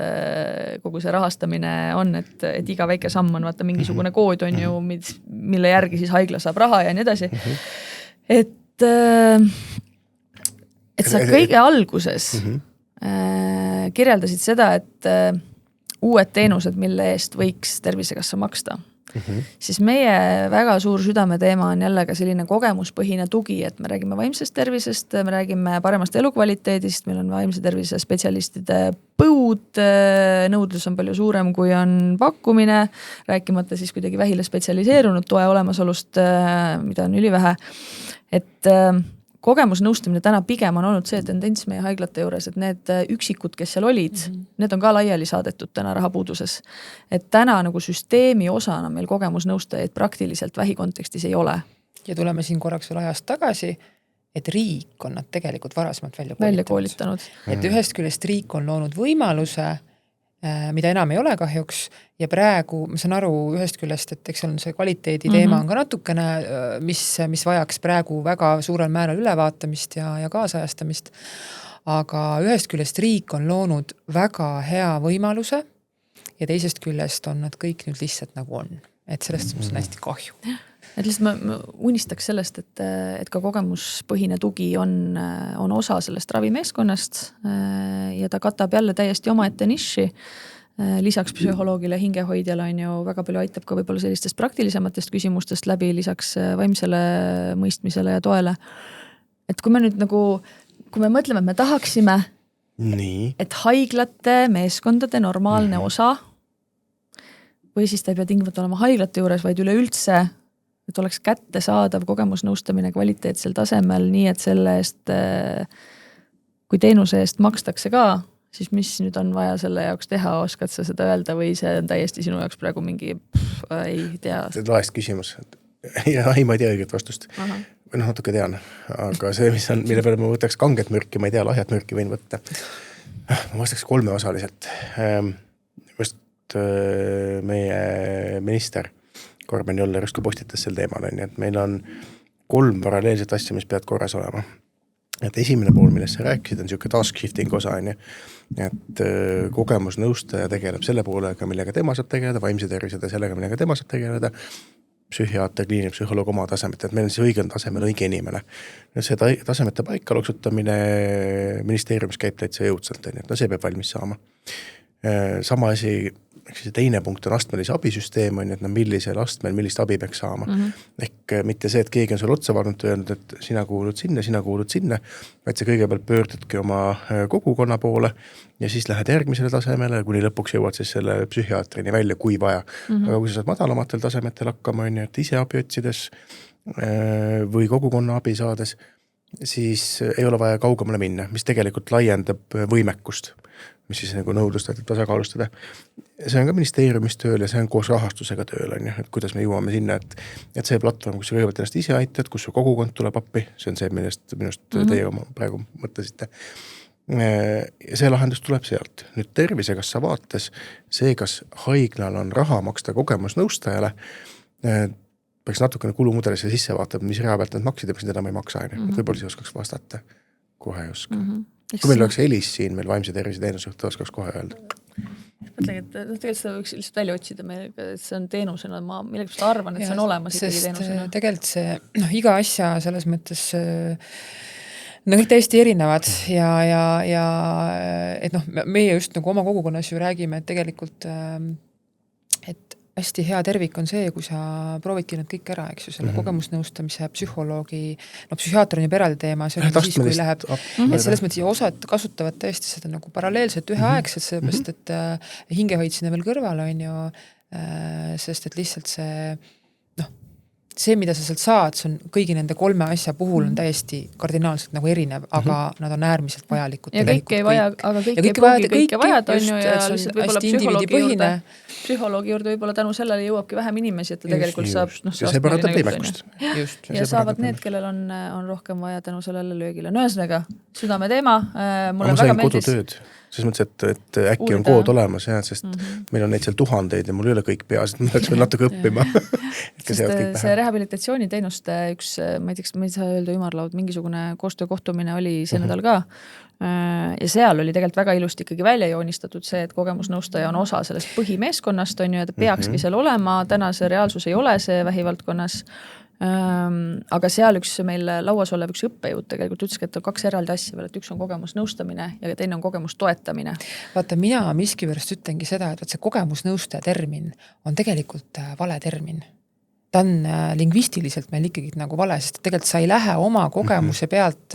kogu see rahastamine on, et iga väike samm on vaata mingisugune kood on ju, mille järgi siis haigla saab raha ja nii edasi. Et sa kõige alguses kirjeldasid seda, et uued teenused, mille eest võiks Tervisekassa maksta. Siis meie väga suur südameteema on jälle ka selline kogemuspõhine tugi, et me räägime vaimsest tervisest, me räägime paremast elukvaliteedist, meil on vaimse tervise spetsialistide põud, nõudlus on palju suurem, kui on pakkumine, rääkimata siis kuidagi vähile spetsialiseerunud toe olemasolust, mida on ülivähe, et kogemusnõustamine täna pigem on olnud see tendents meie haiglate juures, et need üksikud, kes seal olid, need on ka laiali saadetud täna rahapuuduses. Et täna nagu süsteemi osana meil kogemusnõustajaid praktiliselt vähikontekstis ei ole. Ja tuleme siin korraks veel ajast tagasi, et riik on nad tegelikult varasemalt välja koolitanud. Et ühest küljest riik on loonud võimaluse, mida enam ei ole kahjuks ja praegu ma saan aru ühest küljest, et eks on see kvaliteedi teema on ka natukene, mis vajaks praegu väga suurel määral ülevaatamist ja kaasajastamist, aga ühest küljest riik on loonud väga hea võimaluse ja teisest küljest on nad kõik nüüd lihtsalt nagu on, et sellest on hästi kahju. Et lihtsalt ma unistaks sellest, et ka kogemuspõhine tugi on osa sellest ravimeeskonnast ja ta katab jälle täiesti omaette niši. Lisaks psühholoogile, hingehoidjale on ju väga palju aitab ka võib-olla sellistest praktilisematest küsimustest läbi, lisaks vaimsele mõistmisele ja toele. Et kui me nüüd nagu, kui me mõtleme, et me tahaksime, et haiglate, meeskondade normaalne osa või siis ta ei pea tingimata olema haiglate juures, vaid üleüldse et oleks kättesaadav kogemusnõustamine kvaliteetsel tasemel, nii et selle eest, kui teenuse eest makstakse ka, siis mis nüüd on vaja selle jaoks teha, oskad sa seda öelda või see on täiesti sinu jaoks praegu mingi, ei tea. See on laest küsimus. Ja ei, ma ei tea õiget vastust. Või natuke tean, aga see, mille peale ma võtaks kanget mürki, ma ei tea, lahjat mürki võin võtta. Ma vastaks 3 osaliselt. Just meie minister Korben Joller just kui postitas sel teemal, et meil on 3 paralleelset asja, mis peavad korras olema. Et esimene pool, millest sa rääkisid, on niisugune task shifting osa, et kogemusnõustaja tegeleb selle poolega, millega tema saab tegeleda, vaimse tervised ja sellega, millega tema saab tegeleda, psühhiaater, kliiniline psühholoog oma tasemete, et meil on see õige tasemel õige inimene. See tasemete paika loksutamine ministeeriumis käib täitsa jõudsalt, no see peab valmis saama. Sama asi, see teine punkt on astmelise abisüsteem, et millisel astmel, millist abi peaks saama. Ehk mitte see, et keegi on sul otsa varnud öelnud, et sina kuulud sinna, vaid see kõigepealt pöördudki oma kogukonna poole ja siis lähed järgmisele tasemele, kuni lõpuks jõuad siis selle psühhiaatrini välja, kui vaja. Aga kui sa saad madalamatel tasemetel hakkama, et ise abi otsides või kogukonna abi saades, siis ei ole vaja kaugemale minna, mis tegelikult laiendab võimekust, mis siis nagu nõudlust tasakaalustada. See on ka ministeeriumis tööl ja see on koos rahastusega tööl, et kuidas me jõuame sinna, et see platvorm, kus sa kõigepealt ennast ise aitad, kus su kogukond tuleb appi, see on see, millest minust teie oma praegu mõtlesite. Ja see lahendus tuleb sealt. Nüüd Tervisekassa vaates see, kas haiglal on raha maksta kogemusnõustajale, peaks natukene kulumudelisse sisse vaatab, mis rea pealt need maksid ja mis need enam ei maksa. Võib-olla siis oskaks vastata. Kohe ei oska. Kui meil oleks Elis siin, meil vaimse tervise teenusjuht, oskaks kohe öelda. Mõtlen, et tegelikult seda võiks lihtsalt välja otsida, et see on teenusena, ma millegust arvan, et see on olemas ikkagi teenusena. Tegelikult see, iga asja selles mõttes kõik täiesti erinevad ja et meie just nagu oma kogukonnas ju räägime, et tegelikult et hästi hea tervik on see, kui sa proovidki nad kõik ära, eks ju, selle kogemusnõustamise, psühholoogi, no psühhiaater on juba eraldi teema, see on siis, kui läheb, et selles mõttes osad kasutavad tõesti seda nagu paralleelselt üheaegselt, sellepärast, et hingehoid sinna veel kõrvale on ju, sest et lihtsalt see, mida sa sealt saad, see on kõigi nende 3 asja puhul on täiesti kardinaalselt nagu erinev, aga nad on äärmiselt vajalikud. Ja kõik ei vaja, aga kõik ei pruugi kõike vajada, on ju, ja lihtsalt võib-olla psühholoogi juurde võib-olla tänu sellele jõuabki vähem inimesi, et ta tegelikult saab ja see parandab võimekust. Ja saavad need, kellel on rohkem vaja tänu sellele löögile. No ühesõnaga, südame teema, mulle väga meeldis. Kodutööd. Selles mõttes, et äkki on kood olemas, sest meil on neid seal tuhandeid ja mul ei ole kõik peas, et ma peaks veel natuke õppima. Sest see rehabilitatsiooniteenuste üks, ma ei saa öelda ümarlaud, mingisugune koostöökohtumine oli see nädal ka. Ja seal oli tegelikult väga ilusti ikkagi välja joonistatud see, et kogemusnõustaja on osa sellest põhimeeskonnast, on ju, et peakski seal olema, täna see reaalsus ei ole see vähivaldkonnas. Aga seal üks meil lauas olev üks õppejõud tegelikult ütleski, et on 2 eraldi asja veel, et üks on kogemusnõustamine ja teine on kogemustoetamine. Vaata, mina miskipärast ütlengi seda, et see kogemusnõustaja termin on tegelikult vale termin. Ta on lingvistiliselt meil ikkagi nagu vale, sest tegelikult sa ei lähe oma kogemuse pealt,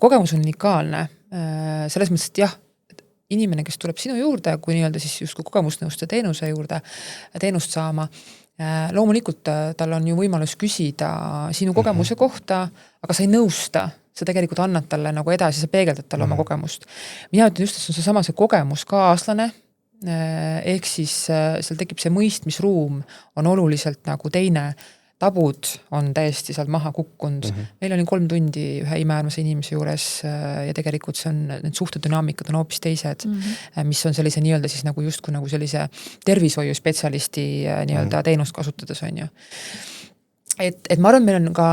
kogemus on unikaalne. Selles mõttes, et jah, inimene, kes tuleb sinu juurde, kui nii-öelda siis just kogemusnõustaja teenuse juurde teenust saama, loomulikult tal on ju võimalus küsida sinu kogemuse kohta, aga sa ei nõusta, sa tegelikult annad talle nagu edasi, sa peegeldad talle oma kogemust. Mina ütlen just, et see on seesama see kogemuskaaslane, ehk siis seal tekib see mõistmisruum on oluliselt nagu teine, tabud on täiesti seal maha kukkunud. Meil oli 3 tundi ühe imeäärmase inimese juures ja tegelikult see on, need suhtedünaamikad on hoopis teised, mis on sellise nii-öelda siis nagu justkui nagu sellise tervishoiuspetsialisti nii-öelda teenust kasutades on ju. Et ma arvan, meil on ka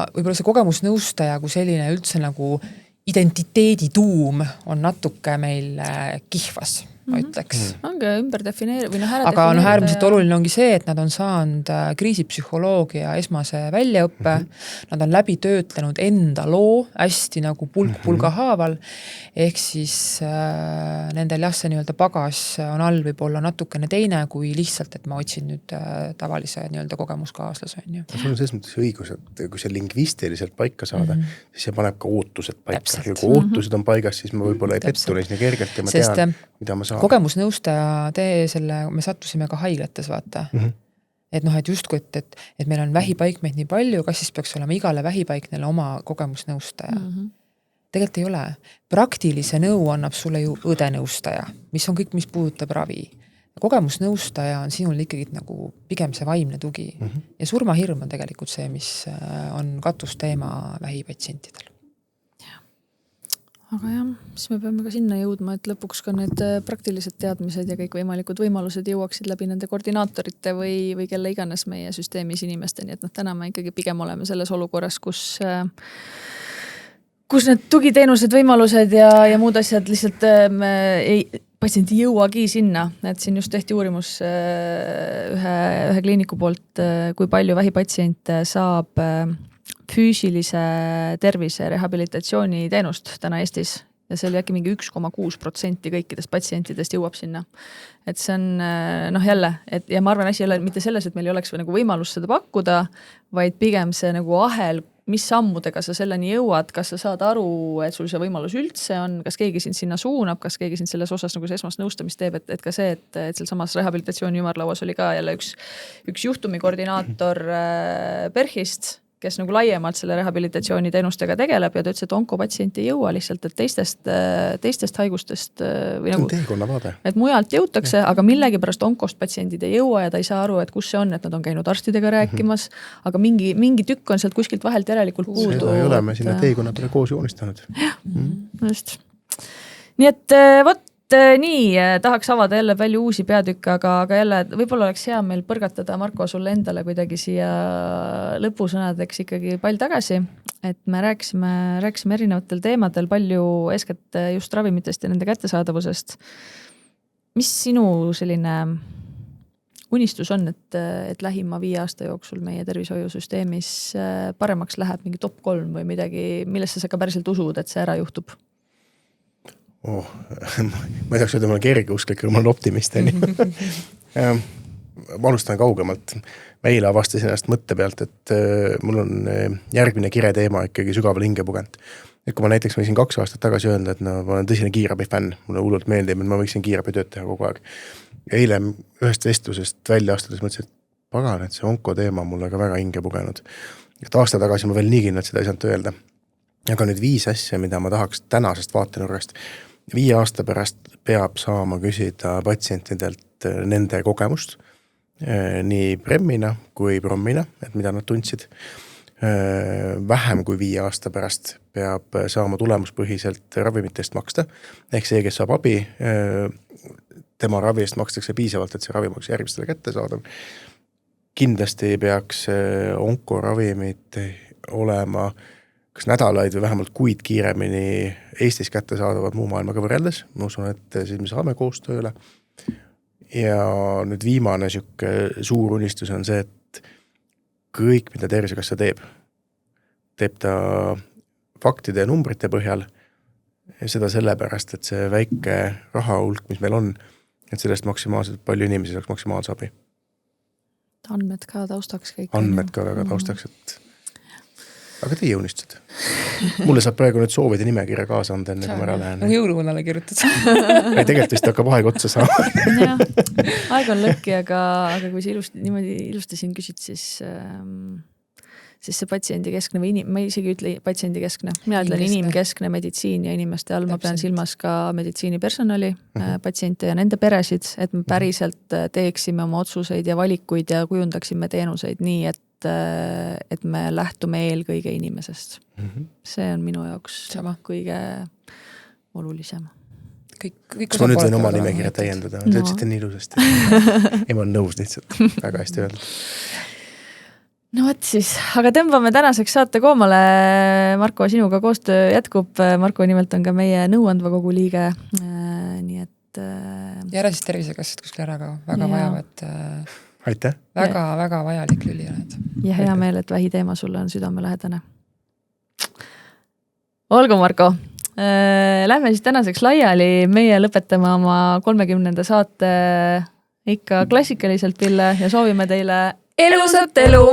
võib-olla see kogemusnõustaja kui selline üldse nagu identiteedi tuum on natuke meil kihvas, ma ütleks. Ongi ümber defineerida või aga äärmiselt oluline ongi see, et nad on saanud kriisipsühholoogia esmase väljaõppe, nad on läbi töötlenud enda loo hästi nagu pulga haaval, ehk siis nendel jah, see nii-öelda pagas on all võib-olla natukene teine kui lihtsalt, et ma otsin nüüd tavalise nii-öelda kogemuskaaslase on ju. Sul on selles mõttes õigus, et kui see lingvistiliselt paika saada, siis see paneb ka ootused paika. Ja kui ootused on paigas, siis ma võib-olla ei pettu neis nii kergelt ja ma tean, mida ma saan. Kogemusnõustaja me sattusime ka haiglates, vaata. Et et justku, et meil on vähipaikmeid nii palju, kas siis peaks olema igale vähipaiknele oma kogemusnõustaja? Tegelikult ei ole. Praktilise nõu annab sulle ju õdenõustaja, mis on kõik, mis puudutab ravi. Kogemusnõustaja on sinul ikkagi nagu pigem see vaimne tugi. Ja surmahirm on tegelikult see, mis on katusteema vähipatsientidel. Aga jah, siis me peame ka sinna jõudma, et lõpuks ka need praktilised teadmised ja kõik võimalikud võimalused jõuaksid läbi nende koordinaatorite või kelle iganes meie süsteemis inimesteni, et täna me ikkagi pigem oleme selles olukorras, kus need tugiteenused, võimalused ja muud asjad lihtsalt patsient ei jõuagi sinna, et siin just tehti uurimus ühe kliiniku poolt, kui palju vähipatsiente saab füüsilise tervise rehabilitatsiooni teenust täna Eestis ja see oli äkki mingi 1,6% kõikidest patsientidest jõuab sinna. Et see on jälle, ja ma arvan, asi ei ole mitte selles, et meil ei oleks nagu võimalus seda pakkuda, vaid pigem see nagu ahel, mis sammudega sa selleni jõuad, kas sa saad aru, et sul see võimalus üldse on, kas keegi sind sinna suunab, kas keegi sind selles osas nagu see esmast nõustamist teeb, et ka see, et seal samas rehabilitatsiooni ümarlauas oli ka jälle üks juhtumi koordinaator PERH-ist, kes nagu laiemalt selle rehabilitatsiooni teenustega tegeleb ja ta ütles, et onkopatsient ei jõua lihtsalt, et teistest haigustest või nagu, et mujalt jõutakse, aga millegi pärast onkost patsiendid ei jõua ja ta ei saa aru, et kus see on, et nad on käinud arstidega rääkimas, aga mingi tükk on sealt kuskilt vahelt järelikult puudu. Seda ei ole me sinna teekonna peale koos joonistanud. Jah, just. Nii et nii, tahaks avada jälle palju uusi peatükke, aga jälle võib-olla oleks hea meil põrgatada, Marko, sulle endale kuidagi siia lõpusõnadeks ikkagi pall tagasi, et me rääksime erinevatel teemadel palju eeskätt just ravimitest ja nende kättesaadavusest. Mis sinu selline unistus on, et lähima 5 aasta jooksul meie tervishoiusüsteemis paremaks läheb mingi top 3 või midagi, millesse sa ka päriselt usud, et see ära juhtub? Ma ei saaks öelda, ma olen kergeusklik, aga ma olen optimist. ma alustan kaugemalt. Ma eile avastasin ennast mõtte pealt, et mul on järgmine kireteema ikkagi sügaval hinge pugenud. Et kui ma näiteks võisin 2 aastat tagasi öelda, et ma olen tõsine kiirabi fänn, mulle hullult meeldib, et ma võiksin kiirabi tööd teha kogu aeg. Ja eile ühest vestlusest välja astudes mõtlesin, et pagan, et see onkoteema on mulle ka väga hinge pugenud. Et aasta tagasi ma veel nii kindlalt seda ei saanud öelda. Aga nüüd 5 asja, mida ma tahaks tänasest vaatenurgast. 5 aasta pärast peab saama küsida patsientidelt nende kogemust, nii premmina kui prommina, et mida nad tundsid. Vähem kui 5 aasta pärast peab saama tulemuspõhiselt ravimitest maksta. Ehk see, kes saab abi, tema ravi eest makstakse piisavalt, et see ravi oleks järgmistele kätte saadav. Kindlasti peaks onkoravimid olema kas nädalaid või vähemalt kuid kiiremini Eestis kätte saadavad muu maailmaga võrreldes. Ma usun, et siis me saame koostööle. Ja nüüd viimane suur unistus on see, et kõik, mida Tervisekassa teeb ta faktide ja numbrite põhjal. Ja seda sellepärast, et see väike raha hulk, mis meil on, et sellest maksimaalselt palju inimesi saaks maksimaalse abi. Andmed ka taustaks kõik. Andmed ka väga taustaks, et aga teie unistused. Mulle saab praegu nüüd soovide nimekirja kaasa anda, enne kui ma ära lähen. Jõuluvõnale kirjutad. Tegelikult vist hakkab aeg otsa saama. Ja, aeg on lõkki, aga kui sa ilusti siin küsid, siis see patsiendikeskne või ma isegi ütle patsiendikeskne. Mina ütlen inimkeskne meditsiin ja inimeste all ma pean silmas ka meditsiinipersonali, patsiente ja nende peresid, et me päriselt teeksime oma otsuseid ja valikuid ja kujundaksime teenuseid nii, et me lähtume eelkõige inimesest. See on minu jaoks kõige olulisem. Kas ma nüüd võin oma nimekirja täiendada? Te ütlesite nii ilusasti. Ei, ma olen nõus lihtsalt. Väga hästi öeldud. No võt siis, aga tõmbame tänaseks saate koomale. Marko, sinuga koostöö jätkub. Marko nimelt on ka meie nõuandva kogu liige. Nii et... Ja ära siis Tervisekassast kuskil ära ka. Väga vajavad... Aitäh. Väga vajalik lüli oled. Ja hea meel, et vähiteema sulle on südamelähedane. Olgu, Marko. Lähme siis tänaseks laiali. Meie lõpetame oma 30. saate ikka klassikaliselt, Pille, ja soovime teile elusat elu!